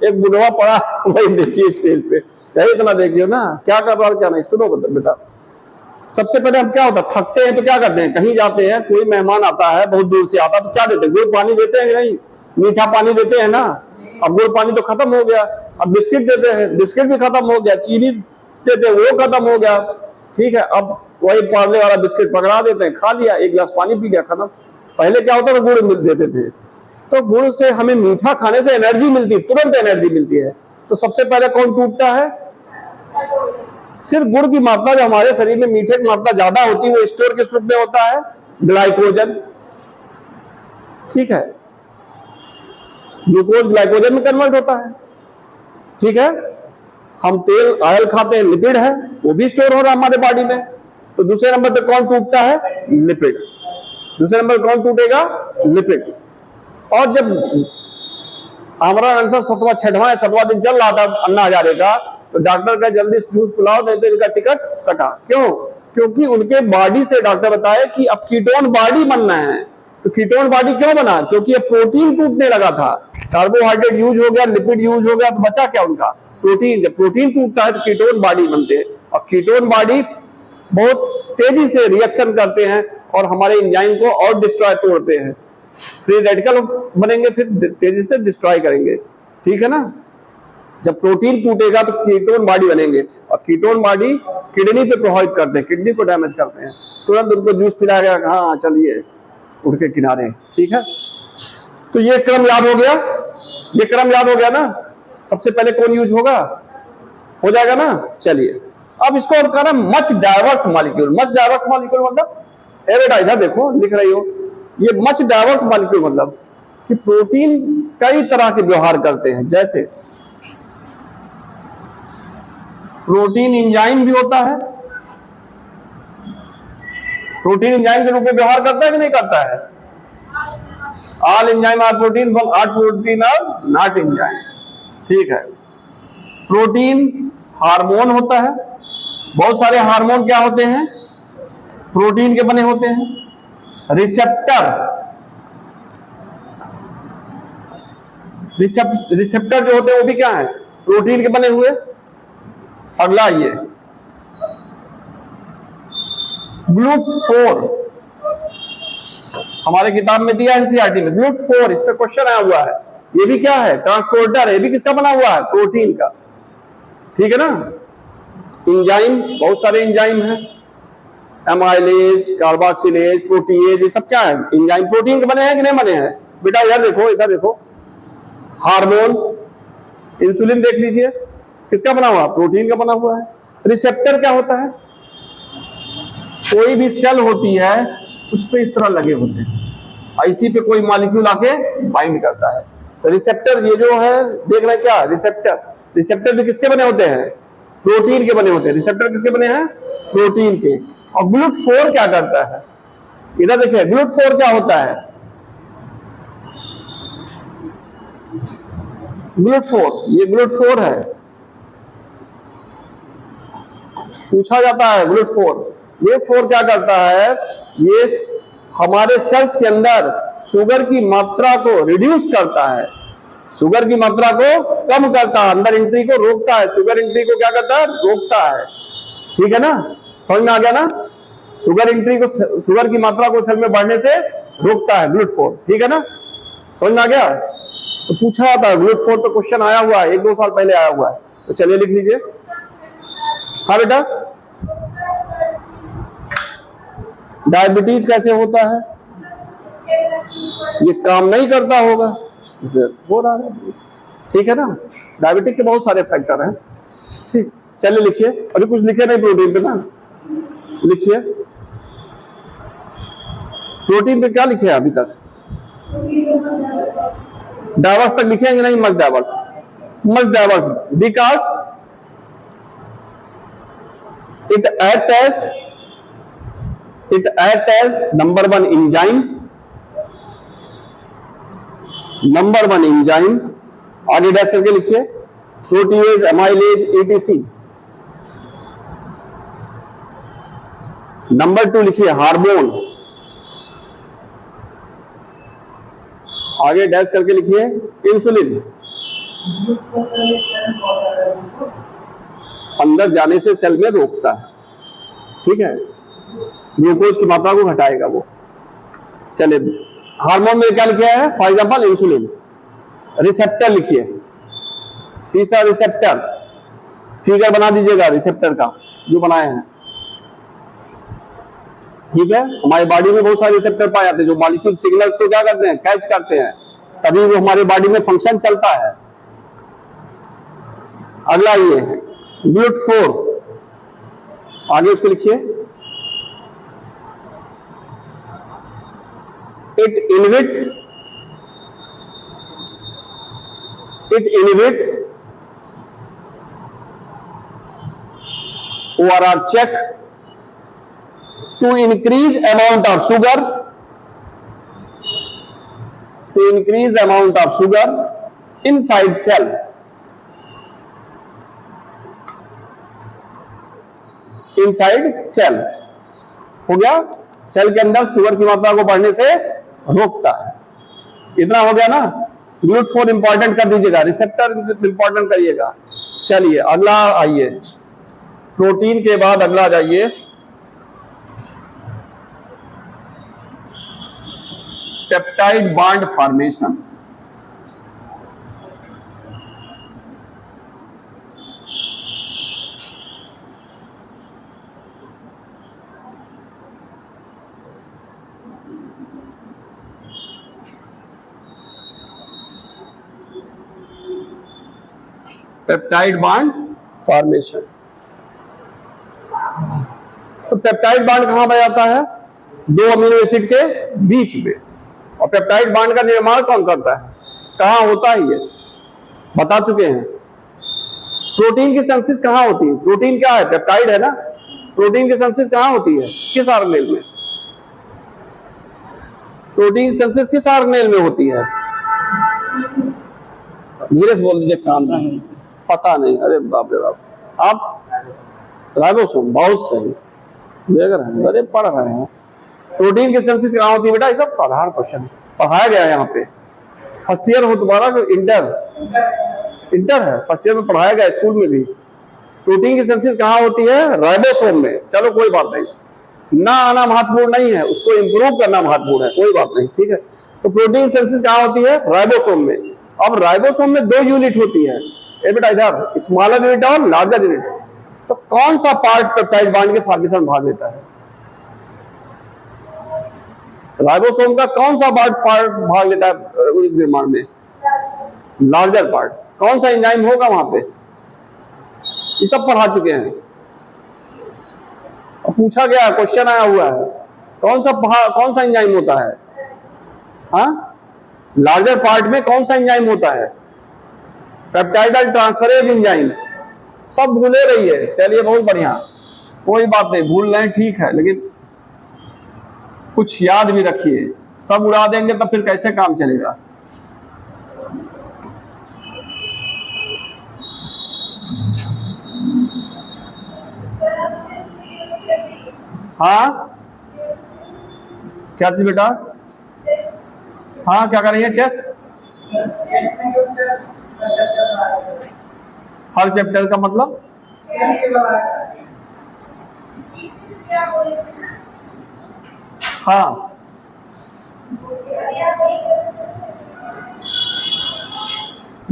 एक बुढ़वा पड़ा वही देखिए स्टेज पे, यही इतना देखिए ना, क्या कर रहा है क्या नहीं। सुनो बेटा, सबसे पहले हम क्या होता है, थकते हैं तो क्या करते हैं, कहीं जाते हैं, कोई मेहमान आता है बहुत दूर से आता है, तो क्या देते हैं? गुड़ पानी देते हैं कि नहीं? मीठा पानी देते हैं ना। अब गुड़ पानी तो खत्म हो गया, अब बिस्किट देते हैं, बिस्किट भी खत्म हो गया। चीनी देते हैं, वो खत्म हो गया। ठीक है, अब वही पार्ले वाला बिस्किट पकड़ा देते हैं, खा लिया, एक गिलास पानी पी गया, खत्म। पहले क्या होता था, गुड़ देते थे, तो गुड़ से हमें मीठा खाने से एनर्जी मिलती है, तुरंत एनर्जी मिलती है। तो सबसे पहले कौन टूटता है? सिर्फ गुड़ की मात्रा, जो हमारे शरीर में मीठे की मात्रा ज्यादा होती है, वो स्टोर किस रूप में होता है? ग्लाइकोजन। ठीक है, ग्लूकोज ग्लाइकोजन में कन्वर्ट होता है। ठीक है, हम तेल ऑयल खाते हैं, लिपिड है, वो भी स्टोर हो रहा है हमारे बॉडी में। तो दूसरे नंबर पे कौन टूटता है? लिपिड। दूसरे नंबर पे कौन टूटेगा? लिपिड। और जब हमारा आंसर 7वां 6वां या 7वां दिन चल रहा था अन्ना हजारे का, तो डॉक्टर का जल्दी जूस पिलाओ, नहीं तो इनका टिकट कटा। क्यों? क्योंकि उनके बॉडी से डॉक्टर बताया कि अब कीटोन बॉडी बनना है। तो कीटोन बॉडी क्यों बना? क्योंकि अब प्रोटीन टूटने लगा था, कार्बोहाइड्रेट यूज हो गया, लिपिड यूज हो गया, तो बचा क्या उनका? प्रोटीन। जब प्रोटीन टूटता है तो कीटोन बॉडी बनते हैं, और कीटोन बॉडी बहुत तेजी से रिएक्शन करते हैं और हमारे एंजाइम को और डिस्ट्रॉय तोड़ते हैं। फ्री रेडिकल बनेंगे, फिर तेजी से डिस्ट्रॉय करेंगे। ठीक है ना। जब प्रोटीन टूटेगा तो कीटोन बॉडी बनेंगे, और कीटोन बॉडी किडनी पे प्रभावित करते हैं, किडनी को डैमेज करते हैं। तुरंत उनको जूस पिलाया गया, हाँ चलिए उठ के किनारे, ठीक है। तो ये क्रम याद हो गया, ये क्रम याद हो गया ना। सबसे पहले कौन यूज होगा, हो जाएगा ना। चलिए अब इसको और कहना much diverse molecule. Much diverse molecule मतलब ए बेटा इधर देखो, लिख रही हो, ये मच डाइवर्स मॉलिक्यूल मतलब कि प्रोटीन कई तरह के व्यवहार करते हैं। जैसे प्रोटीन एंजाइम भी होता है, प्रोटीन एंजाइम के रूप में व्यवहार करता है कि नहीं करता है। All enzyme are protein, are protein are not enzyme, ठीक है। प्रोटीन हार्मोन होता है, बहुत सारे हार्मोन क्या होते हैं, प्रोटीन के बने होते हैं। रिसेप्टर, रिसेप्टर जो होते हैं वो भी क्या है, प्रोटीन के बने हुए। अगला ये GLUT4, हमारे किताब में दिया एनसीईआरटी में GLUT4, इस पे क्वेश्चन आया हुआ है। ये भी क्या है, ट्रांसपोर्टर है। ये भी किसका बना हुआ है, प्रोटीन का, ठीक है ना। एंजाइम, बहुत सारे एंजाइम हैं, एमाइलेज, कार्बोक्सिलेज, प्रोटीएज, ये सब क्या है, एंजाइम प्रोटीन के बने हैं कि नहीं बने हैं। बेटा इधर देखो, इधर देखो, हार्मोन, इंसुलिन देख लीजिए, किसका बना हुआ, प्रोटीन का बना हुआ है। रिसेप्टर क्या होता है, कोई भी सेल होती है उस पे इस तरह लगे होते हैं, इसी पे कोई मॉलिक्यूल आके बाइंड करता है। तो रिसेप्टर ये जो है, देख रहे हैं क्या, रिसेप्टर, रिसेप्टर भी किसके बने होते हैं, प्रोटीन के बने होते हैं। रिसेप्टर किसके बने हैं, प्रोटीन के। और GLUT4 क्या करता है, इधर देखिए, GLUT4 क्या होता है, GLUT4, ये GLUT4 है, पूछा जाता है GLUT4 क्या करता है, ये हमारे सेल्स के अंदर शुगर की मात्रा को रिड्यूस करता है, शुगर की मात्रा को कम करता है, अंदर एंट्री को रोकता है, शुगर एंट्री को क्या करता है, रोकता है, ठीक है ना। समझ में आ गया ना, शुगर एंट्री को, शुगर की मात्रा को सेल में बढ़ने से रोकता है GLUT4, ठीक है ना, समझ में आ गया। तो पूछा जाता है GLUT4 पे क्वेश्चन आया हुआ है, 1-2 साल पहले आया हुआ है, तो चलिए लिख लीजिए। हाँ बेटा, डायबिटीज कैसे होता है, ये काम नहीं करता होगा इसलिए हो रहा है, ठीक है ना। डायबिटिक के बहुत सारे फैक्टर हैं, ठीक। चलिए लिखिए, अभी कुछ लिखे नहीं प्रोटीन पे ना, लिखिए प्रोटीन पे क्या लिखे अभी तक, डाइवर्स तक लिखेंगे नहीं, much diverse, much diverse because it act as number one enzyme, आगे डैश करके लिखिए, प्रोटीएज, एमाइलेज, एटीसी। नंबर 2 लिखिए हार्मोन, आगे डैश करके लिखिए इंसुलिन, अंदर जाने से सेल में रोकता है, ठीक है, ग्लूकोज की मात्रा को घटाएगा वो। चलिए हार्मोन में क्या लिखा है, फॉर एग्जांपल इंसुलिन। रिसेप्टर लिखिए, तीसरा रिसेप्टर, फिगर बना दीजिएगा रिसेप्टर का जो बनाए हैं, ठीक है। हमारी बॉडी में बहुत सारे रिसेप्टर पाए जाते हैं जो मॉलिक्यूल सिग्नल्स को क्या करते हैं, कैच करते हैं, तभी वो हमारी बॉडी में फंक्शन चलता है। अगला ये है GLUT4, आगे उसको लिखिए, it inhibits ORR check to increase amount of sugar inside cell, हो गया। सेल के अंदर शुगर की मात्रा को बढ़ने से रोकता है, इतना हो गया ना। GLUT4 इंपॉर्टेंट कर दीजिएगा, रिसेप्टर इंपॉर्टेंट करिएगा। चलिए अगला आइए, प्रोटीन के बाद अगला जाइए peptide bond formation. Peptide bond formation. तो पेप्टाइड बॉन्ड कहां पर जाता है? दो अमीनो एसिड के बीच में। और पेप्टाइड बॉन्ड का निर्माण कौन करता है? कहां होता है? ये बता चुके हैं। प्रोटीन की सिंथेसिस कहां होती है? प्रोटीन क्या है? पेप्टाइड है ना। प्रोटीन की सिंथेसिस कहां होती है? किस ऑर्गेनेल में? प्रोटीन की सिंथेसिस किस ऑर्गेनेल में होती है? धीरे से बोल दीजिए, काम नहीं पता नहीं। अरे बाप रे बाप, आप राइबोसोम। बहुत सही, देख रहे हैं, अरे पढ़ रहे हैं। प्रोटीन की सिंथेसिस कहां होती है बेटा? ये सब साधारण क्वेश्चन पढ़ाया गया है यहाँ पे। फर्स्ट ईयर हो तुम्हारा, इंटर है, फर्स्ट ईयर में पढ़ाया गया, स्कूल में भी। प्रोटीन की सिंथेसिस कहां होती है? राइबोसोम में। चलो कोई बात नहीं, ना आना महत्वपूर्ण नहीं है, उसको इंप्रूव करना महत्वपूर्ण है, कोई बात नहीं, ठीक है। तो प्रोटीन सिंथेसिस कहां होती है? राइबोसोम में। अब राइबोसोम में दो यूनिट होती है, ये बेटा इधर स्मॉलर यूनिट और लार्जर यूनिट। तो कौन सा पार्ट पेप्टाइड बॉन्ड के फॉर्मेशन में भाग लेता है? राइबोसोम का कौन सा पार्ट भाग लेता है निर्माण में? Larger part. कौन सा एंजाइम होगा वहां पे? ये सब पढ़ा चुके हैं, पूछा गया, क्वेश्चन आया हुआ है। कौन सा एंजाइम होता है? हाँ, लार्जर पार्ट में कौन सा एंजाइम होता है? Peptidyl transferase enzyme. सब भूले रही है, चलिए बहुत बढ़िया, कोई बात नहीं, भूल रहे ठीक है, लेकिन कुछ याद भी रखिए। सब उड़ा देंगे तो फिर कैसे काम चलेगा? हाँ क्या चीज बेटा? हाँ क्या कर रही है? टेस्ट हर चैप्टर का मतलब? हाँ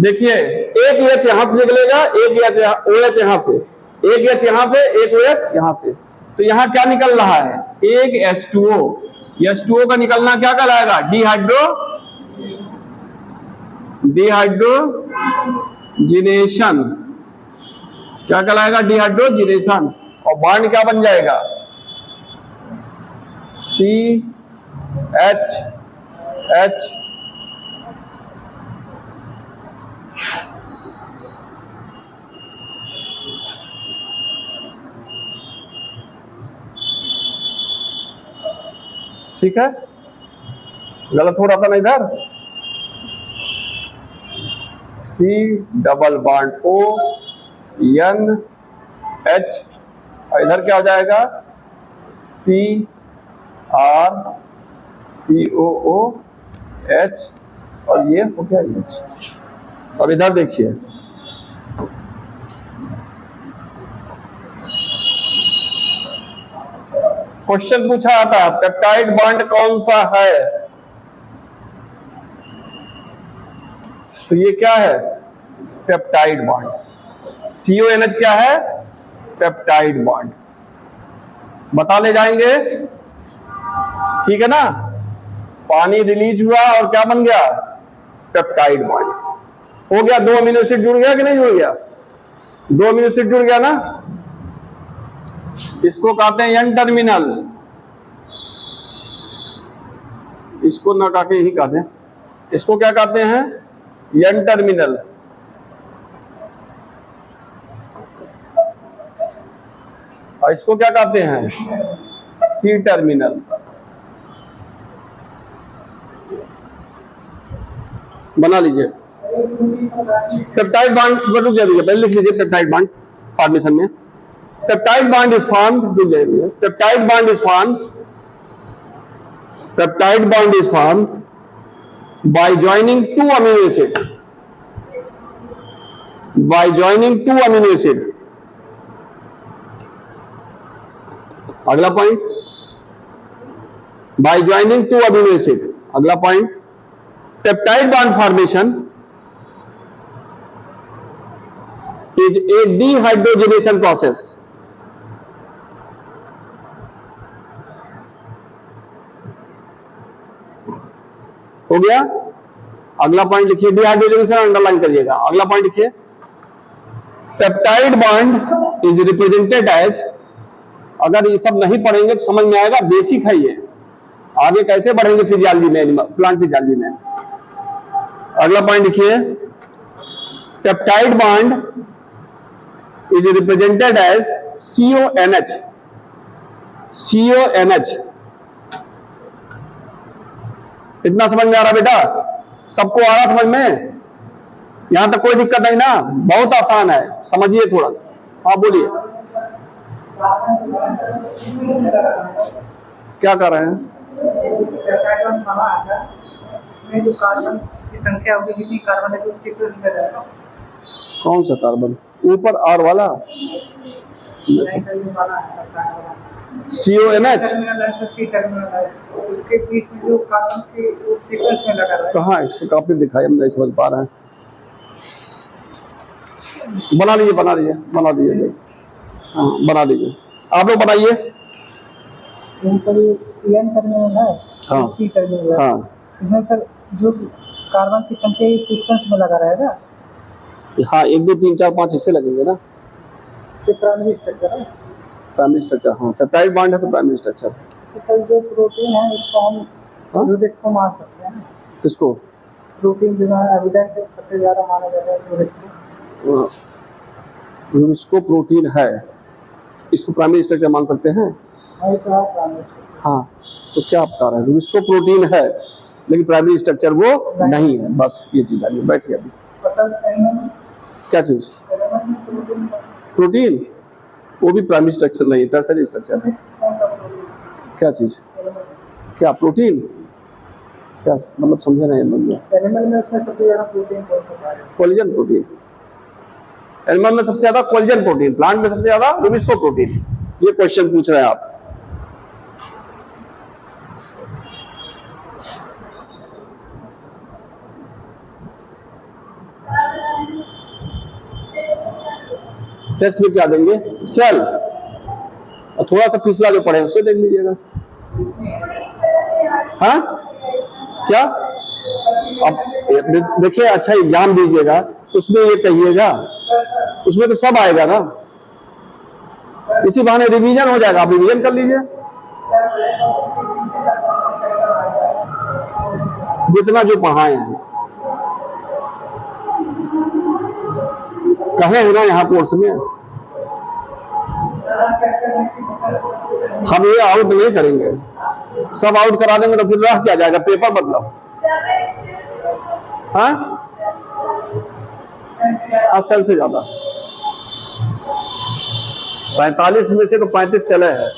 देखिए, एक एच यहां से निकलेगा, एक एच OH यहां से, एक एच यहां से, एक OH यहां से। तो यहां क्या निकल रहा है? एक H2O। H2O का निकलना क्या कहलाएगा? डिहाइड्रोजिनेशन। क्या कहलाएगा? डिहाइड्रोजिनेशन। और बॉन्ड क्या बन जाएगा? CH। ठीक है, गलत हो रहा था ना इधर? C डबल बॉन्ड ONH, और इधर क्या हो जाएगा? CrCOOH, और ये हो गया H। अब इधर देखिए, क्वेश्चन पूछा था पेप्टाइड बॉन्ड कौन सा है? तो ये क्या है? Peptide bond. CONH क्या है? Peptide bond. बता ले जाएंगे, ठीक है ना? पानी रिलीज हुआ और क्या बन गया? पेप्टाइड बॉन्ड हो गया। दो अमीनो एसिड जुड़ गया कि नहीं जुड़ गया? दो अमीनो एसिड जुड़ गया ना? इसको कहते हैं एन टर्मिनल। इसको ना कहते ही कहते हैं, इसको क्या कहते हैं? N terminal. और इसको क्या कहते हैं? C terminal. बना लीजिए। पेप्टाइड बॉन्ड रुक जाइए, पहले लिख लीजिए पेप्टाइड बॉन्ड फॉर्मेशन में। पेप्टाइड बॉन्ड इज फॉर्म्ड, रुक जाइए, peptide bond is formed, peptide bond is formed by joining two amino acid, by joining two amino acid। अगला point, by joining two amino acid। अगला point, peptide bond formation is a dehydrogenation process। हो गया। अगला point लिखिए, dehydrogenation underline करिएगा। अगला point लिखिए, peptide bond is represented as, अगर ये सब नहीं पढ़ेंगे तो समझ में आएगा, बेसिक है ये, आगे कैसे बढ़ेंगे फिजियोलॉजी में, प्लांट फिजियोलॉजी में। अगला पॉइंट लिखिए, peptide bond is represented as CONH। CONH इतना समझ में आ रहा बेटा? सबको आ रहा समझ में? यहां तक कोई दिक्कत नहीं ना? बहुत आसान है, समझिए थोड़ा सा। हाँ बोलिए, क्या कर रहे हैं? इसमें जो कार्बन की संख्या होगी, कितनी कार्बन है जो सीक्वेंस में रहेगा? कौन सा कार्बन? ऊपर आर वाला CONH। उसके बीच में जो कार्बन की सीक्वेंस में लगा है, कहाँ इसकी कॉपी दिखाई, हम नहीं समझ पा रहे हैं। बना लीजिए, बना लीजिए, बना दीजिए। हाँ बना दीजिए, आप लोग बनाइए। N टर्मिनल है, हाँ C टर्मिनल है। हाँ इसमें सर जो कार्बन की संख्या सीक्वेंस में लगा रहेगा, हाँ 1 2 3 4 5 हिस्से लगेंगे ना। ये प्राइमरी स्ट्रक्चर है। प्राइमरी स्ट्रक्चर, हाँ पेप्टाइड बॉन्ड है तो प्राइमरी स्ट्रक्चर। तो सर जो प्रोटीन है इसको हम हाँ? यूरिस्को मान सकते हैं। किसको? प्रोटीन जो है एविडेंट सबसे ज्यादा माना जाता है यूरिस्को। यूरिस्को प्रोटीन है, इसको प्राइमरी स्ट्रक्चर मान सकते हैं। हाँ तो क्या आप कह रहे हैं? यूरिस्को प्रोटीन है लेकिन प्राइमरी स्ट्रक्चर वो नहीं है, बस ये चीज आइए। बैठिए अभी। क्या चीज? प्रोटीन वो भी प्राइमरी स्ट्रक्चर नहीं है, टर्सरी स्ट्रक्चर है। क्या चीज? क्या प्रोटीन? क्या मतलब समझे नहीं? एनिमल में उसमें सबसे ज्यादा प्रोटीन कौन सा है? Collagen protein. एनिमल में सबसे ज्यादा कोलेजन प्रोटीन, प्लांट में सबसे ज्यादा यूरिस्को प्रोटीन। ये क्वेश्चन पूछ रहे हैं आप। टेस्ट में क्या देंगे? सेल, और थोड़ा सा पिछला जो पढ़े उससे देख लीजिएगा। हाँ क्या? अब देखिए, अच्छा एग्जाम दीजिएगा तो उसमें ये कहिएगा, उसमें तो सब आएगा ना, इसी बहाने रिवीजन हो जाएगा। आप रिवीजन कर लीजिए जितना जो पढ़ाए हैं, कहे हैं ना यहाँ कोर्स में। हम ये आउट नहीं करेंगे, सब आउट करा देंगे तो फिर रह क्या जाएगा? पेपर मतलब। हाँ सेल से ज्यादा 45 में से तो 35 चले हैं।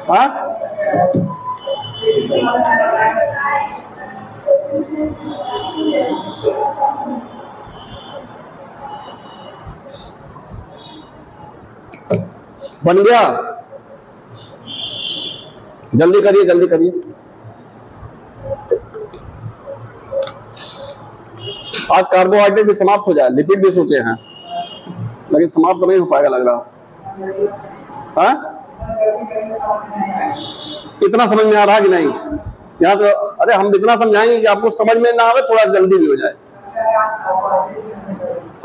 हाँ बन गया? जल्दी करिए, जल्दी करिए। आज कार्बोहाइड्रेट भी समाप्त हो जाए, लिपिड भी सोचे हैं लेकिन समाप्त नहीं हो पाएगा लग रहा। हाँ इतना समझ में आ रहा कि नहीं? यहाँ तो अरे हम इतना समझाएंगे कि आपको समझ में ना आवे, थोड़ा जल्दी भी हो जाए।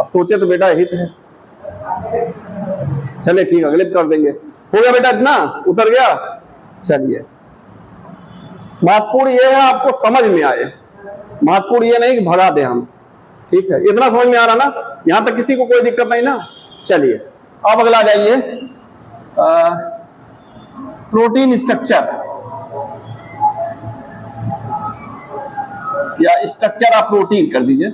अब सोचे तो बेटा हित है। चले ठीक है, अगले कर देंगे। हो गया बेटा, इतना उतर गया। चलिए, महत्वपूर्ण ये है आपको समझ में आए, महत्वपूर्ण ये नहीं कि भगा दे हम। ठीक है, इतना समझ में आ रहा ना? यहां तक किसी को कोई दिक्कत नहीं ना? चलिए अब अगला जाइए, प्रोटीन स्ट्रक्चर या स्ट्रक्चर ऑफ प्रोटीन कर दीजिए।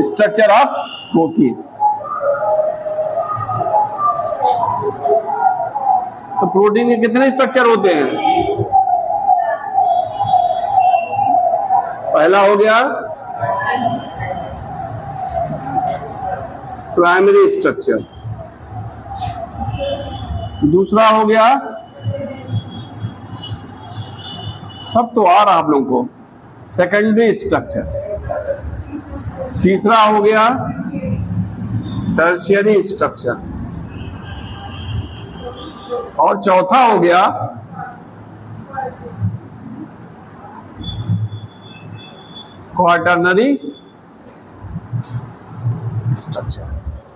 Structure of protein. तो प्रोटीन के कितने स्ट्रक्चर होते हैं? पहला हो गया प्राइमरी स्ट्रक्चर, दूसरा हो गया, सब तो आ रहा आप लोगों को, सेकेंडरी स्ट्रक्चर, तीसरा हो गया टर्शियरी स्ट्रक्चर, और चौथा हो गया क्वाटरनरी स्ट्रक्चर।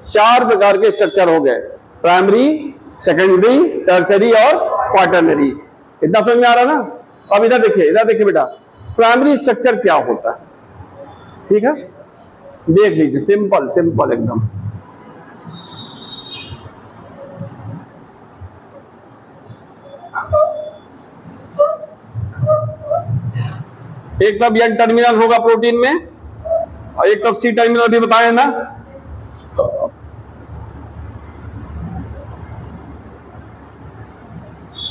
4 प्रकार के स्ट्रक्चर हो गए, प्राइमरी, सेकेंडरी, टर्शियरी और क्वाटरनरी। इतना समझ में आ रहा ना? अब इधर देखिए बेटा, प्राइमरी स्ट्रक्चर क्या होता है, ठीक है, देख लीजिए, सिंपल सिंपल एकदम। एक तरफ एन टर्मिनल होगा प्रोटीन में और एक तरफ सी टर्मिनल भी बताए ना।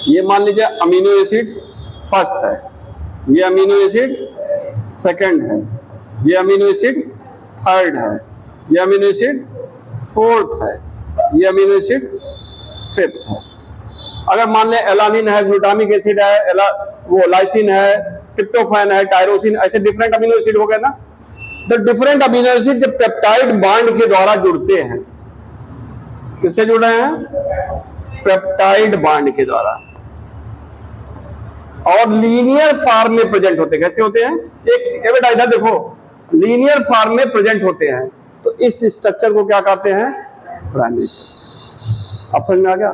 ये मान लीजिए अमीनो एसिड फर्स्ट है, ये अमीनो एसिड सेकंड है, ये अमीनो एसिड थर्ड है, ये अमीनो एसिड फोर्थ है, ये अमीनो एसिड फिफ्थ है। अगर मान लें एलानिन है, ग्लूटामिक एसिड है, वो लाइसिन है, ट्रिप्टोफैन है, टायरोसिन, ऐसे डिफरेंट अमीनो एसिड हो गए ना। तो डिफरेंट अमीनो एसिड जब पेप्टाइड बांड के द्वारा जुड़ते हैं, किससे जुड़ रहे हैं? पेप्टाइड बांड के द्वारा, और लीनियर फॉर्म में प्रेजेंट होते हैं। कैसे होते हैं? एक बेटा इधर देखो, लीनियर फॉर्म में प्रेजेंट होते हैं। तो इस स्ट्रक्चर को क्या कहते हैं? Primary structure. अब समझ में आ गया?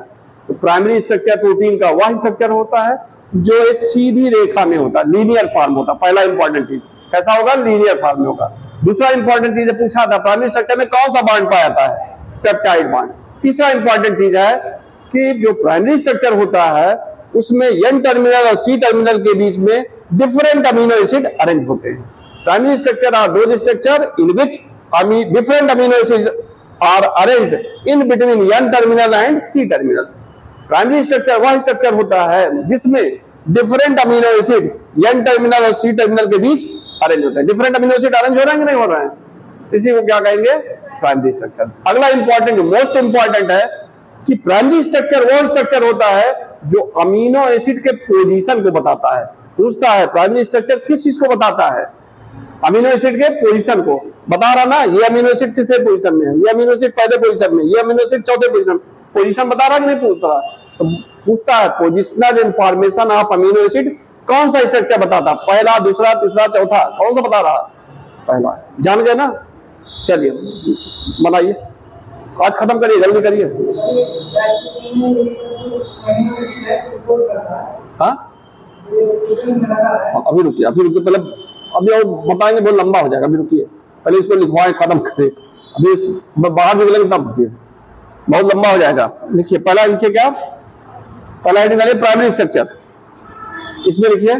तो प्राइमरी स्ट्रक्चर प्रोटीन का वह स्ट्रक्चर होता है जो एक सीधी रेखा में होता है, लीनियर फॉर्म होता है। पहला इंपॉर्टेंट चीज कैसा होगा? लीनियर फॉर्म में होगा। दूसरा इंपॉर्टेंट चीज पूछा था, प्राइमरी स्ट्रक्चर में कौन सा बांड पाया जाता है? Peptide bond. तीसरा इंपॉर्टेंट चीज है कि जो प्राइमरी स्ट्रक्चर होता है उसमें एन टर्मिनल और सी टर्मिनल के बीच में डिफरेंट अमीनो एसिड अरेंज होते हैं। Primary structure are those structure in which different amino acid are arranged in between N terminal and C terminal. Primary structure वह structure होता है जिसमें different amino acid N terminal और C terminal के बीच arrange होते हैं। डिफरेंट अमीनो एसिड अरेंज हो रहे हैं कि नहीं हो रहे हैं? इसी को क्या कहेंगे? Primary structure. अगला इंपॉर्टेंट, मोस्ट इंपॉर्टेंट है कि प्राइमरी स्ट्रक्चर वो स्ट्रक्चर होता है जो अमीनो एसिड के पोजीशन को बताता है। पूछता है प्राइमरी स्ट्रक्चर किस चीज को बताता है? अमीनो एसिड के पोजीशन को बता रहा ना, ये अमीनो एसिड तीसरे पोजीशन में है, ये अमीनो एसिड पहले पोजीशन में, ये अमीनो एसिड चौथे पोजीशन बता रहा कि नहीं पूछ रहा? तो पूछता है positional information of amino acid कौन सा स्ट्रक्चर बताता? पहला, दूसरा, तीसरा, चौथा, कौन सा बता रहा? पहला। जान गए ना? चलिए बनाइए, आज खत्म करिए, जल्दी करिए। हाँ अभी रुकिए, पहले अभी और बताएंगे, बहुत लंबा हो जाएगा। अभी रुकिए, पहले इसको लिखवाएं, खत्म करें। अभी बाहर निकलेंगे तब रुकिए, बहुत लंबा हो जाएगा। लिखिए, पहला लिखिए क्या? पहला हेडिंग डालिए प्राइमरी स्ट्रक्चर। इसमें लिखिए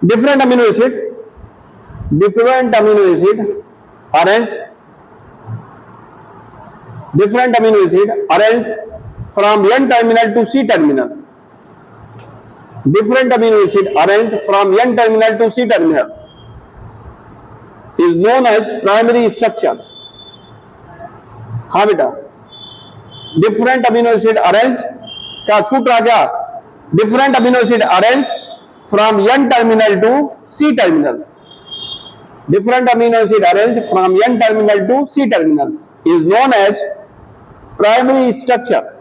different amino acid arranged from N terminal to C terminal. Different amino acid arranged from N terminal to C terminal is known as primary structure. हाँ बेटा, डिफरेंट अमीनो एसिड अरेंज्ड, क्या छूट रहा क्या? Different amino acid arranged from N terminal to C terminal. Different amino acid arranged from N terminal to C terminal is known as primary structure.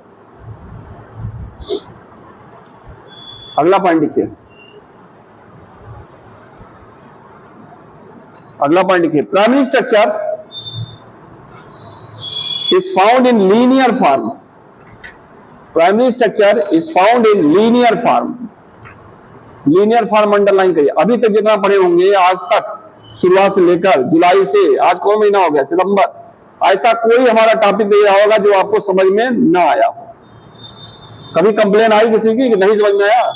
अगला point लिखिए, primary structure is found in linear form. Primary structure is found in linear form. Linear form underline करिए। अभी तक जितना पढ़े होंगे आज तक, शुरुआत से लेकर जुलाई से आज कौन महीना हो गया? सितंबर। ऐसा कोई हमारा टॉपिक नहीं रहा होगा जो आपको समझ में ना आया हो। कभी कंप्लेन आई किसी की कि नहीं समझ में आया?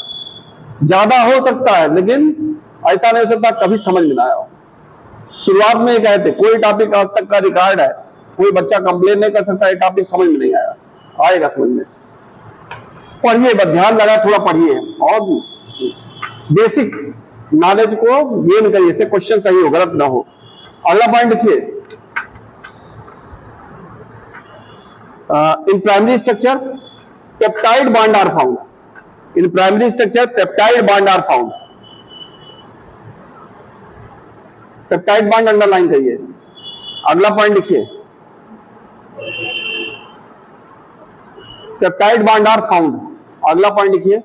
ज्यादा हो सकता है, लेकिन ऐसा नहीं हो सकता कभी समझ में ना आया हो। शुरुआत में कहते कोई टॉपिक आज तक का रिकॉर्ड है, कोई बच्चा कंप्लेन नहीं कर सकता ये टॉपिक समझ में नहीं आया। आएगा समझ में। पढ़िए, बस ध्यान लगा, थोड़ा पढ़िए और बेसिक नॉलेज को गेन करिए, इससे क्वेश्चन सही हो, गलत ना हो। अगला पॉइंट लिखिए, in primary structure peptide bond are found. In primary structure peptide bond are found. Peptide bond underline करिए। अगला पॉइंट लिखिए, पेप्टाइड बॉन्ड आर फाउंड। अगला पॉइंट लिखिए,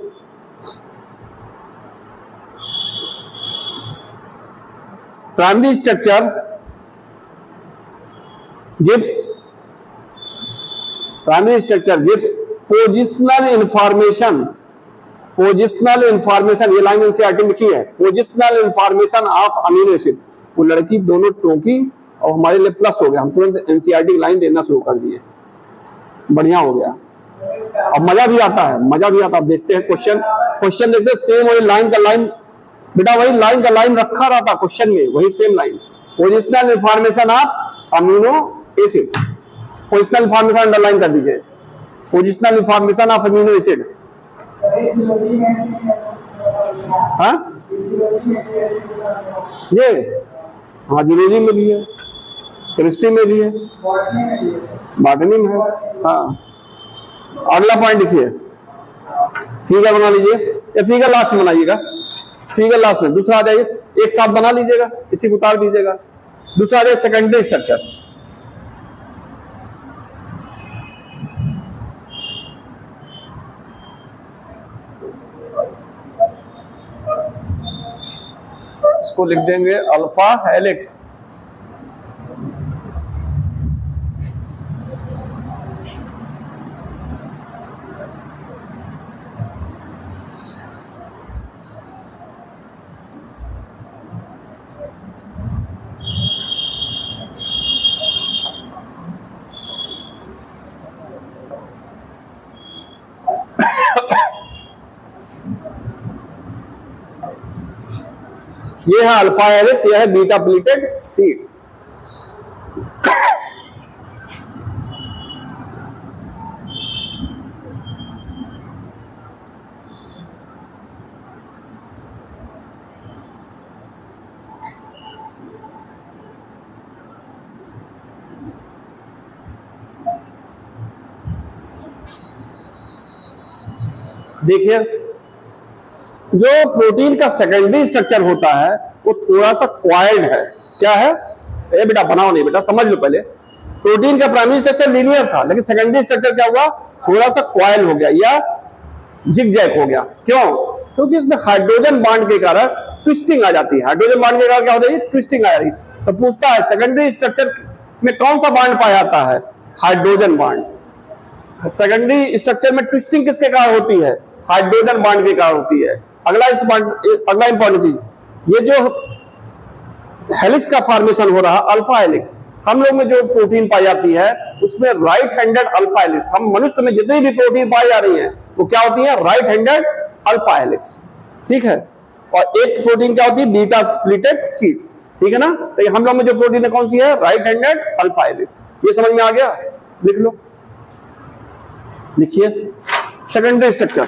primary structure gives positional information. Positional information, ये line NCERT में लिखी है, positional information of amino acid. वो लड़की दोनों टोकी और हमारे लिए प्लस हो गया, हम तुरंत एनसीईआरटी की लाइन देना शुरू कर दिए, बढ़िया हो गया। अब मजा भी आता है, मजा भी आता है। देखते हैं क्वेश्चन देखते हैं, सेम वही लाइन का लाइन बेटा, वही लाइन का लाइन रखा रहता क्वेश्चन में, वही same line. Positional information of amino acid, positional information underline कर दीजिए, positional information of amino acid. हाँ ये, हाँ जूलॉजी में भी है, केमिस्ट्री में भी है, बॉटनी में है। हाँ अगला पॉइंट लिखिए, फिगर बना लीजिए, या फिगर लास्ट में बनाइएगा, फिगर लास्ट में दूसरा आ जाइए, एक साथ बना लीजिएगा, इसी को उतार दीजिएगा। दूसरा आ जाए सेकेंडरी स्ट्रक्चर। इसको लिख देंगे अल्फा हेलिक्स। ये है अल्फा हेलिक्स, यह है बीटा प्लीटेड सीट। देखिए, जो प्रोटीन का सेकेंडरी स्ट्रक्चर होता है वो थोड़ा सा क्वाइल्ड है। क्या है? ए बेटा बनाओ नहीं बेटा, समझ लो पहले। प्रोटीन का प्राइमरी स्ट्रक्चर लीनियर था, लेकिन सेकेंडरी स्ट्रक्चर क्या हुआ? थोड़ा सा क्वाइल हो गया या जिगजैग हो गया। क्यों? क्योंकि इसमें हाइड्रोजन बॉन्ड के कारण ट्विस्टिंग आ जाती है। हाइड्रोजन बॉन्ड के कारण क्या होता है? ट्विस्टिंग आ जाती है। तो पूछता है सेकेंडरी स्ट्रक्चर में कौन सा बॉन्ड पाया जाता है? Hydrogen bond. सेकेंडरी स्ट्रक्चर में ट्विस्टिंग किसके कारण होती है? हाइड्रोजन बॉन्ड के कारण होती है। अगला इंपॉर्टेंट चीज, ये जो हेलिक्स का फॉर्मेशन हो रहा अल्फा हेलिक्स, हम लोग में जो प्रोटीन पाई जाती है उसमें राइट हैंडेड अल्फा हेलिक्स। हम मनुष्य में जितनी भी प्रोटीन पाई जा रही है वो क्या होती है? Right handed alpha helix. ठीक है। और एक प्रोटीन क्या होती है? Beta pleated seat. ठीक है ना? तो हम लोग में जो प्रोटीन है कौन सी है? Right handed alpha helix. ये समझ में आ गया? लिख लो, लिखिए secondary structure.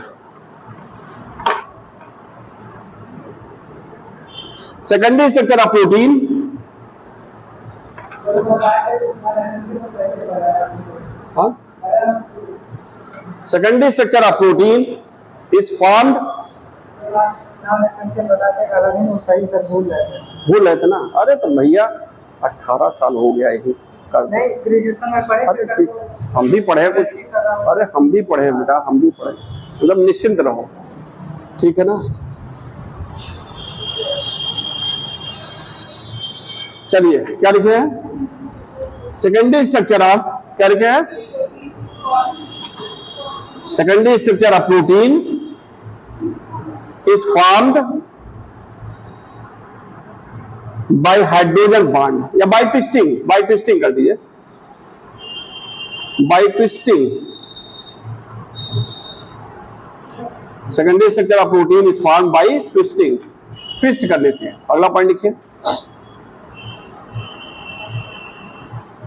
Secondary structure of protein, secondary structure of protein is formed, भूल रहे थे ना? अरे तो भैया 18 साल हो गया यही करते। ग्रेजुएशन में पढ़े। अरे ठीक, हम भी पढ़े कुछ, अरे हम भी पढ़े बेटा, हम भी पढ़े, मतलब निश्चिंत रहो। ठीक है ना? चलिए क्या लिखे हैं? सेकेंडरी स्ट्रक्चर ऑफ, क्या लिखे हैं? Secondary structure of protein is formed by hydrogen bond या बाय ट्विस्टिंग। बाय ट्विस्टिंग कर दीजिए, by twisting. Secondary structure of protein is formed by twisting, twist करने से। अगला पॉइंट लिखिए,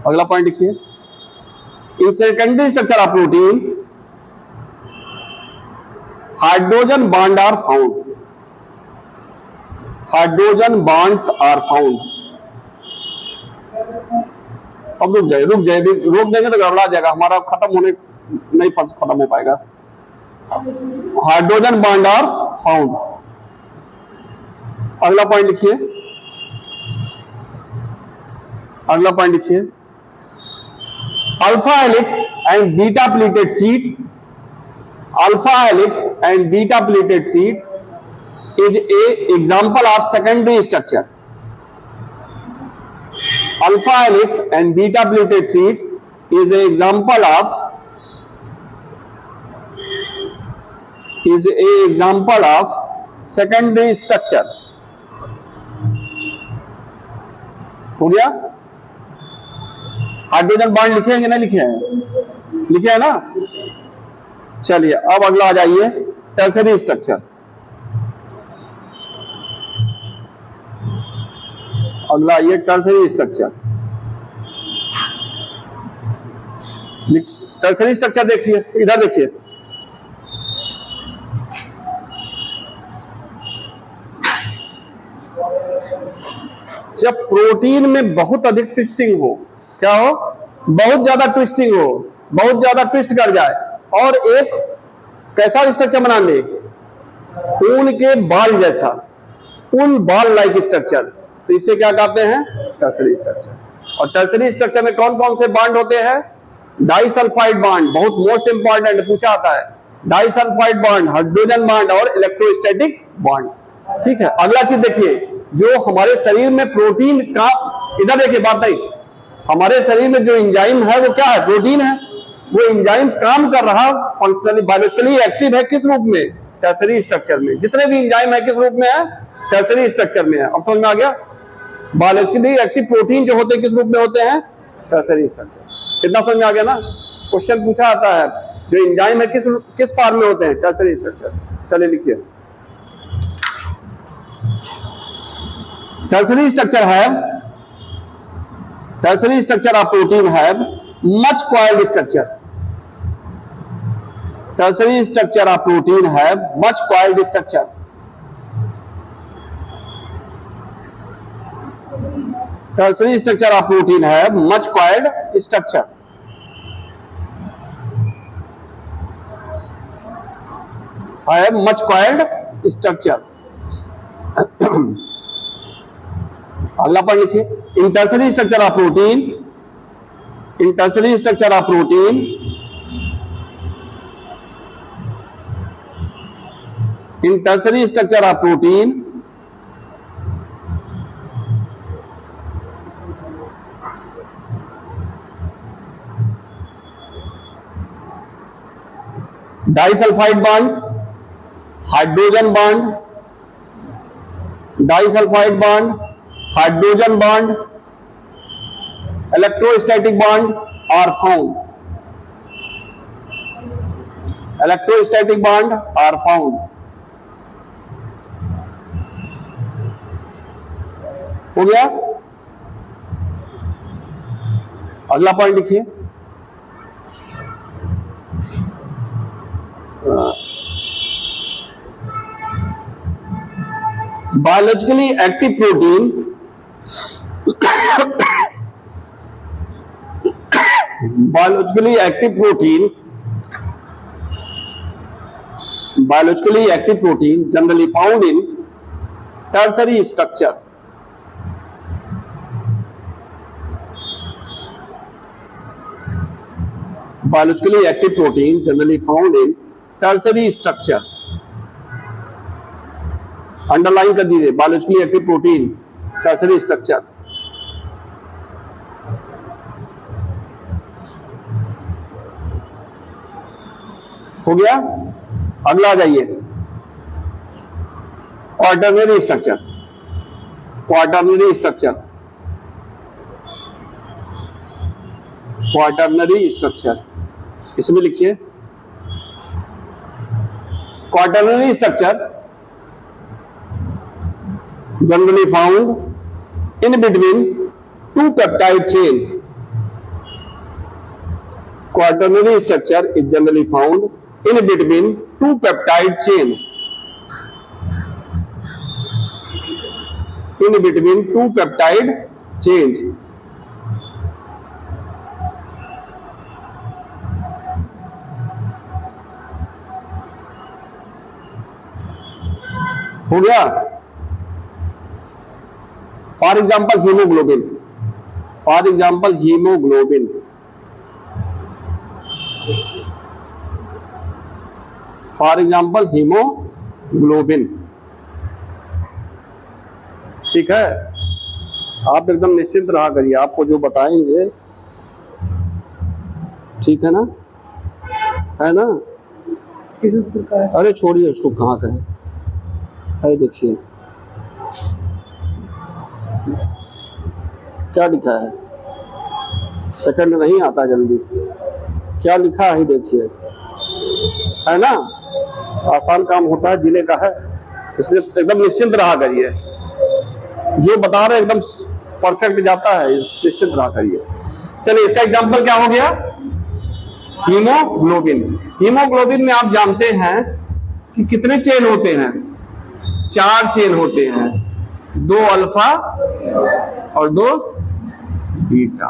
अगला पॉइंट लिखिए, in secondary structure of protein hydrogen bond are found, hydrogen bonds are found. अब रुक जाए, रोक देंगे तो गड़बड़ा जाएगा, हमारा खत्म होने नहीं खत्म हो पाएगा। Hydrogen bond are found. अगला पॉइंट लिखिए, अगला पॉइंट लिखिए, alpha helix and beta pleated sheet, alpha helix and beta pleated sheet is a example of secondary structure. Alpha helix and beta pleated sheet is a example of secondary structure. हो गया? Hydrogen bond लिखे हैं कि नहीं लिखे हैं? लिखे हैं ना? चलिए अब अगला आ जाइए, टर्सरी स्ट्रक्चर। अगला आइए टर्सरी स्ट्रक्चर। टर्सरी स्ट्रक्चर देखिए, इधर देखिए, जब प्रोटीन में बहुत अधिक ट्विस्टिंग हो, क्या हो? बहुत ज्यादा ट्विस्टिंग हो, बहुत ज्यादा ट्विस्ट कर जाए और एक कैसा स्ट्रक्चर बना ले, ऊन के बाल जैसा, ऊन बाल लाइक स्ट्रक्चर, तो इसे क्या कहते हैं? Tertiary structure. और टर्सरी स्ट्रक्चर में कौन कौन से बॉन्ड होते हैं? डाइसल्फाइड बॉन्ड, बहुत मोस्ट इंपॉर्टेंट पूछा आता है, डाइसल्फाइड बॉन्ड, हाइड्रोजन बॉन्ड और इलेक्ट्रोस्टैटिक बॉन्ड। ठीक है, अगला चीज देखिए, जो हमारे शरीर में प्रोटीन का, इधर देखिए बात नहीं, हमारे शरीर में जो एंजाइम है वो क्या है? प्रोटीन है। वो एंजाइम काम कर रहा, फंक्शनली बायोलॉजिकली एक्टिव है किस रूप में? टर्सरी स्ट्रक्चर में। जितने भी एंजाइम है किस रूप में है? टर्सरी स्ट्रक्चर में है। अब समझ में आ गया? बायोलॉजिकली एक्टिव प्रोटीन जो होते हैं किस रूप में होते हैं? Tertiary structure. इतना समझ में आ गया ना? क्वेश्चन पूछा आता है, जो एंजाइम है किस फॉर्म में होते हैं? Tertiary structure. चलिए लिखिए, tertiary structure of protein have much coiled structure. Tertiary structure of protein have much coiled structure. Tertiary structure of protein have much coiled structure. Have much coiled structure. अगला point लिखिए, in tertiary structure of protein, in tertiary structure of protein, in tertiary structure of protein disulphide bond, hydrogen bond, disulphide bond, hydrogen bond, electrostatic bond are found, electrostatic bond are found. हो गया? अगला point लिखिए, biologically active protein, biologically active protein generally found in tertiary structure. Biologically active protein generally found in tertiary structure. Underline कर दीजिए, biologically active protein tertiary structure. हो गया? अगला आ जाइए, quaternary structure. Quaternary structure, quaternary structure, इसमें लिखिए, quaternary structure generally found in between two peptide chain. Quaternary structure is generally found in between two peptide chain. In between two peptide chains. हो गया? For example haemoglobin, for example haemoglobin, for example haemoglobin. ठीक है, आप एकदम निश्चिंत रहा करिए, आपको जो बताएंगे, ठीक है ना, है ना। किस स्कूल का है? अरे छोड़िए उसको, कहाँ का है देखिए क्या लिखा है, सेकंड नहीं आता जल्दी, क्या लिखा है देखिए, है ना। आसान काम होता है, जिले का है, इसलिए एकदम निश्चिंत रहा करिए, जो बता रहे एकदम परफेक्ट जाता है, निश्चिंत रहा करिए। चलिए इसका एग्जांपल क्या हो गया, हीमोग्लोबिन। हीमोग्लोबिन में आप जानते हैं कि कितने चेन होते हैं, 4 चेन होते हैं, 2 अल्फा और 2 बीटा।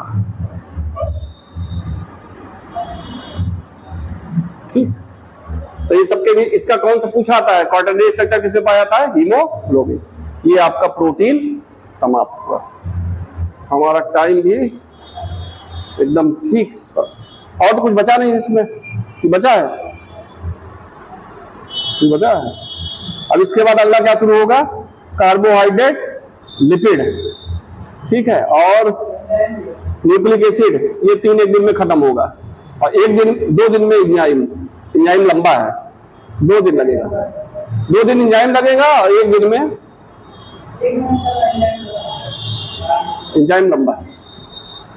ठीक, तो ये सबके भी, इसका कौन सा पूछा आता है, क्वाटरनरी स्ट्रक्चर किसमें पाया जाता है, हीमोग्लोबिन। ये आपका प्रोटीन समाप्त हुआ, हमारा टाइम भी एकदम ठीक। और तो कुछ बचा नहीं इसमें, बचा है, बचा है। अब इसके बाद अगला क्या शुरू होगा, कार्बोहाइड्रेट, लिपिड, ठीक है, और न्यूक्लिक एसिड। ये 3 एक दिन में खत्म होगा, और 2 दिन में एंजाइम लंबा है, 2 दिन लगेगा, 2 दिन एंजाइम लगेगा और 1 दिन में एंजाइम लंबा है।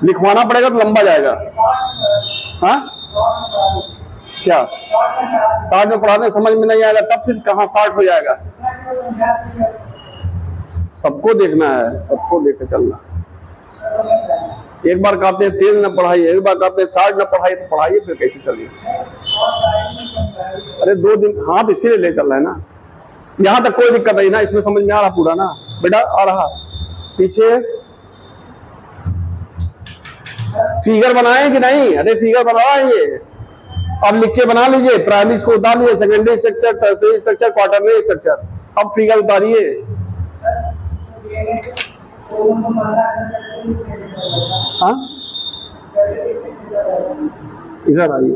लिखवाना पड़ेगा तो लंबा जाएगा। हाँ क्या 60 में पढ़ाने समझ में नहीं आएगा, तब फिर कहाँ 60 हो जाएगा। सबको देखना है, सबको देख के चलना। एक बार कहते हैं 3 न पढ़ाइए, एक बार कहते हैं 60 न पढ़ाइए, तो पढ़ाइए फिर कैसे चलिए। अरे 2 दिन, हाँ तो इसीलिए ले चल रहे हैं ना, यहाँ तक कोई दिक्कत नहीं ना, इसमें समझ में आ रहा पूरा ना बेटा, आ रहा। पीछे फिगर बनाए कि नहीं, अरे फिगर बना ये, अब लिख के बना लीजिए, प्राइमरी को उतार लीजिए, secondary structure, tertiary structure, quaternary structure, अब फिगर उतारिए। हाँ इधर आइए।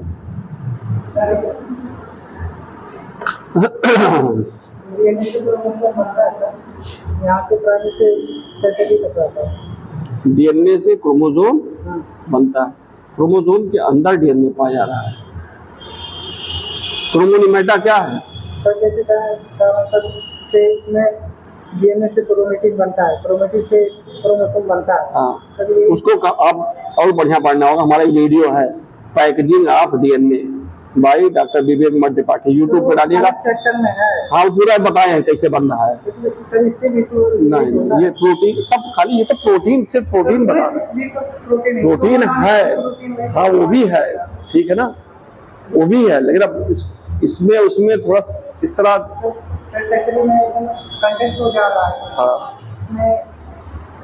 डीएनए से क्रोमोसोम बनता है, क्रोमोसोम के अंदर डीएनए पाया जा रहा है। क्रोमोनिमेटा क्या है, डीएनए से क्रोमेटिन बनता है, क्रोमेटिन से क्रोमोसोम बनता है। हाँ, उसको आप और बढ़िया पढ़ना होगा। हमारा एक वीडियो है, packaging of DNA by doctor Vivek Madhyapathi, YouTube पे डालिएगा, चैप्टर में है। हाँ पूरा बताए हैं कैसे बन रहा है। नहीं, ये प्रोटीन सब खाली, ये तो प्रोटीन, सिर्फ प्रोटीन बता रहे हैं, प्रोटीन है, हाँ वो भी है, ठीक है ना, वो भी है, लेकिन अब इसमें उसमें थोड़ा इस तरह कंटेंट्स हो जा रहा है। हाँ,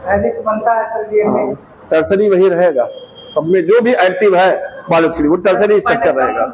हेलिक्स बनता है सर, डीएनए टर्सरी वही रहेगा, सब में जो भी एक्टिव है बायोलॉजिकली वो टर्सरी स्ट्रक्चर रहेगा।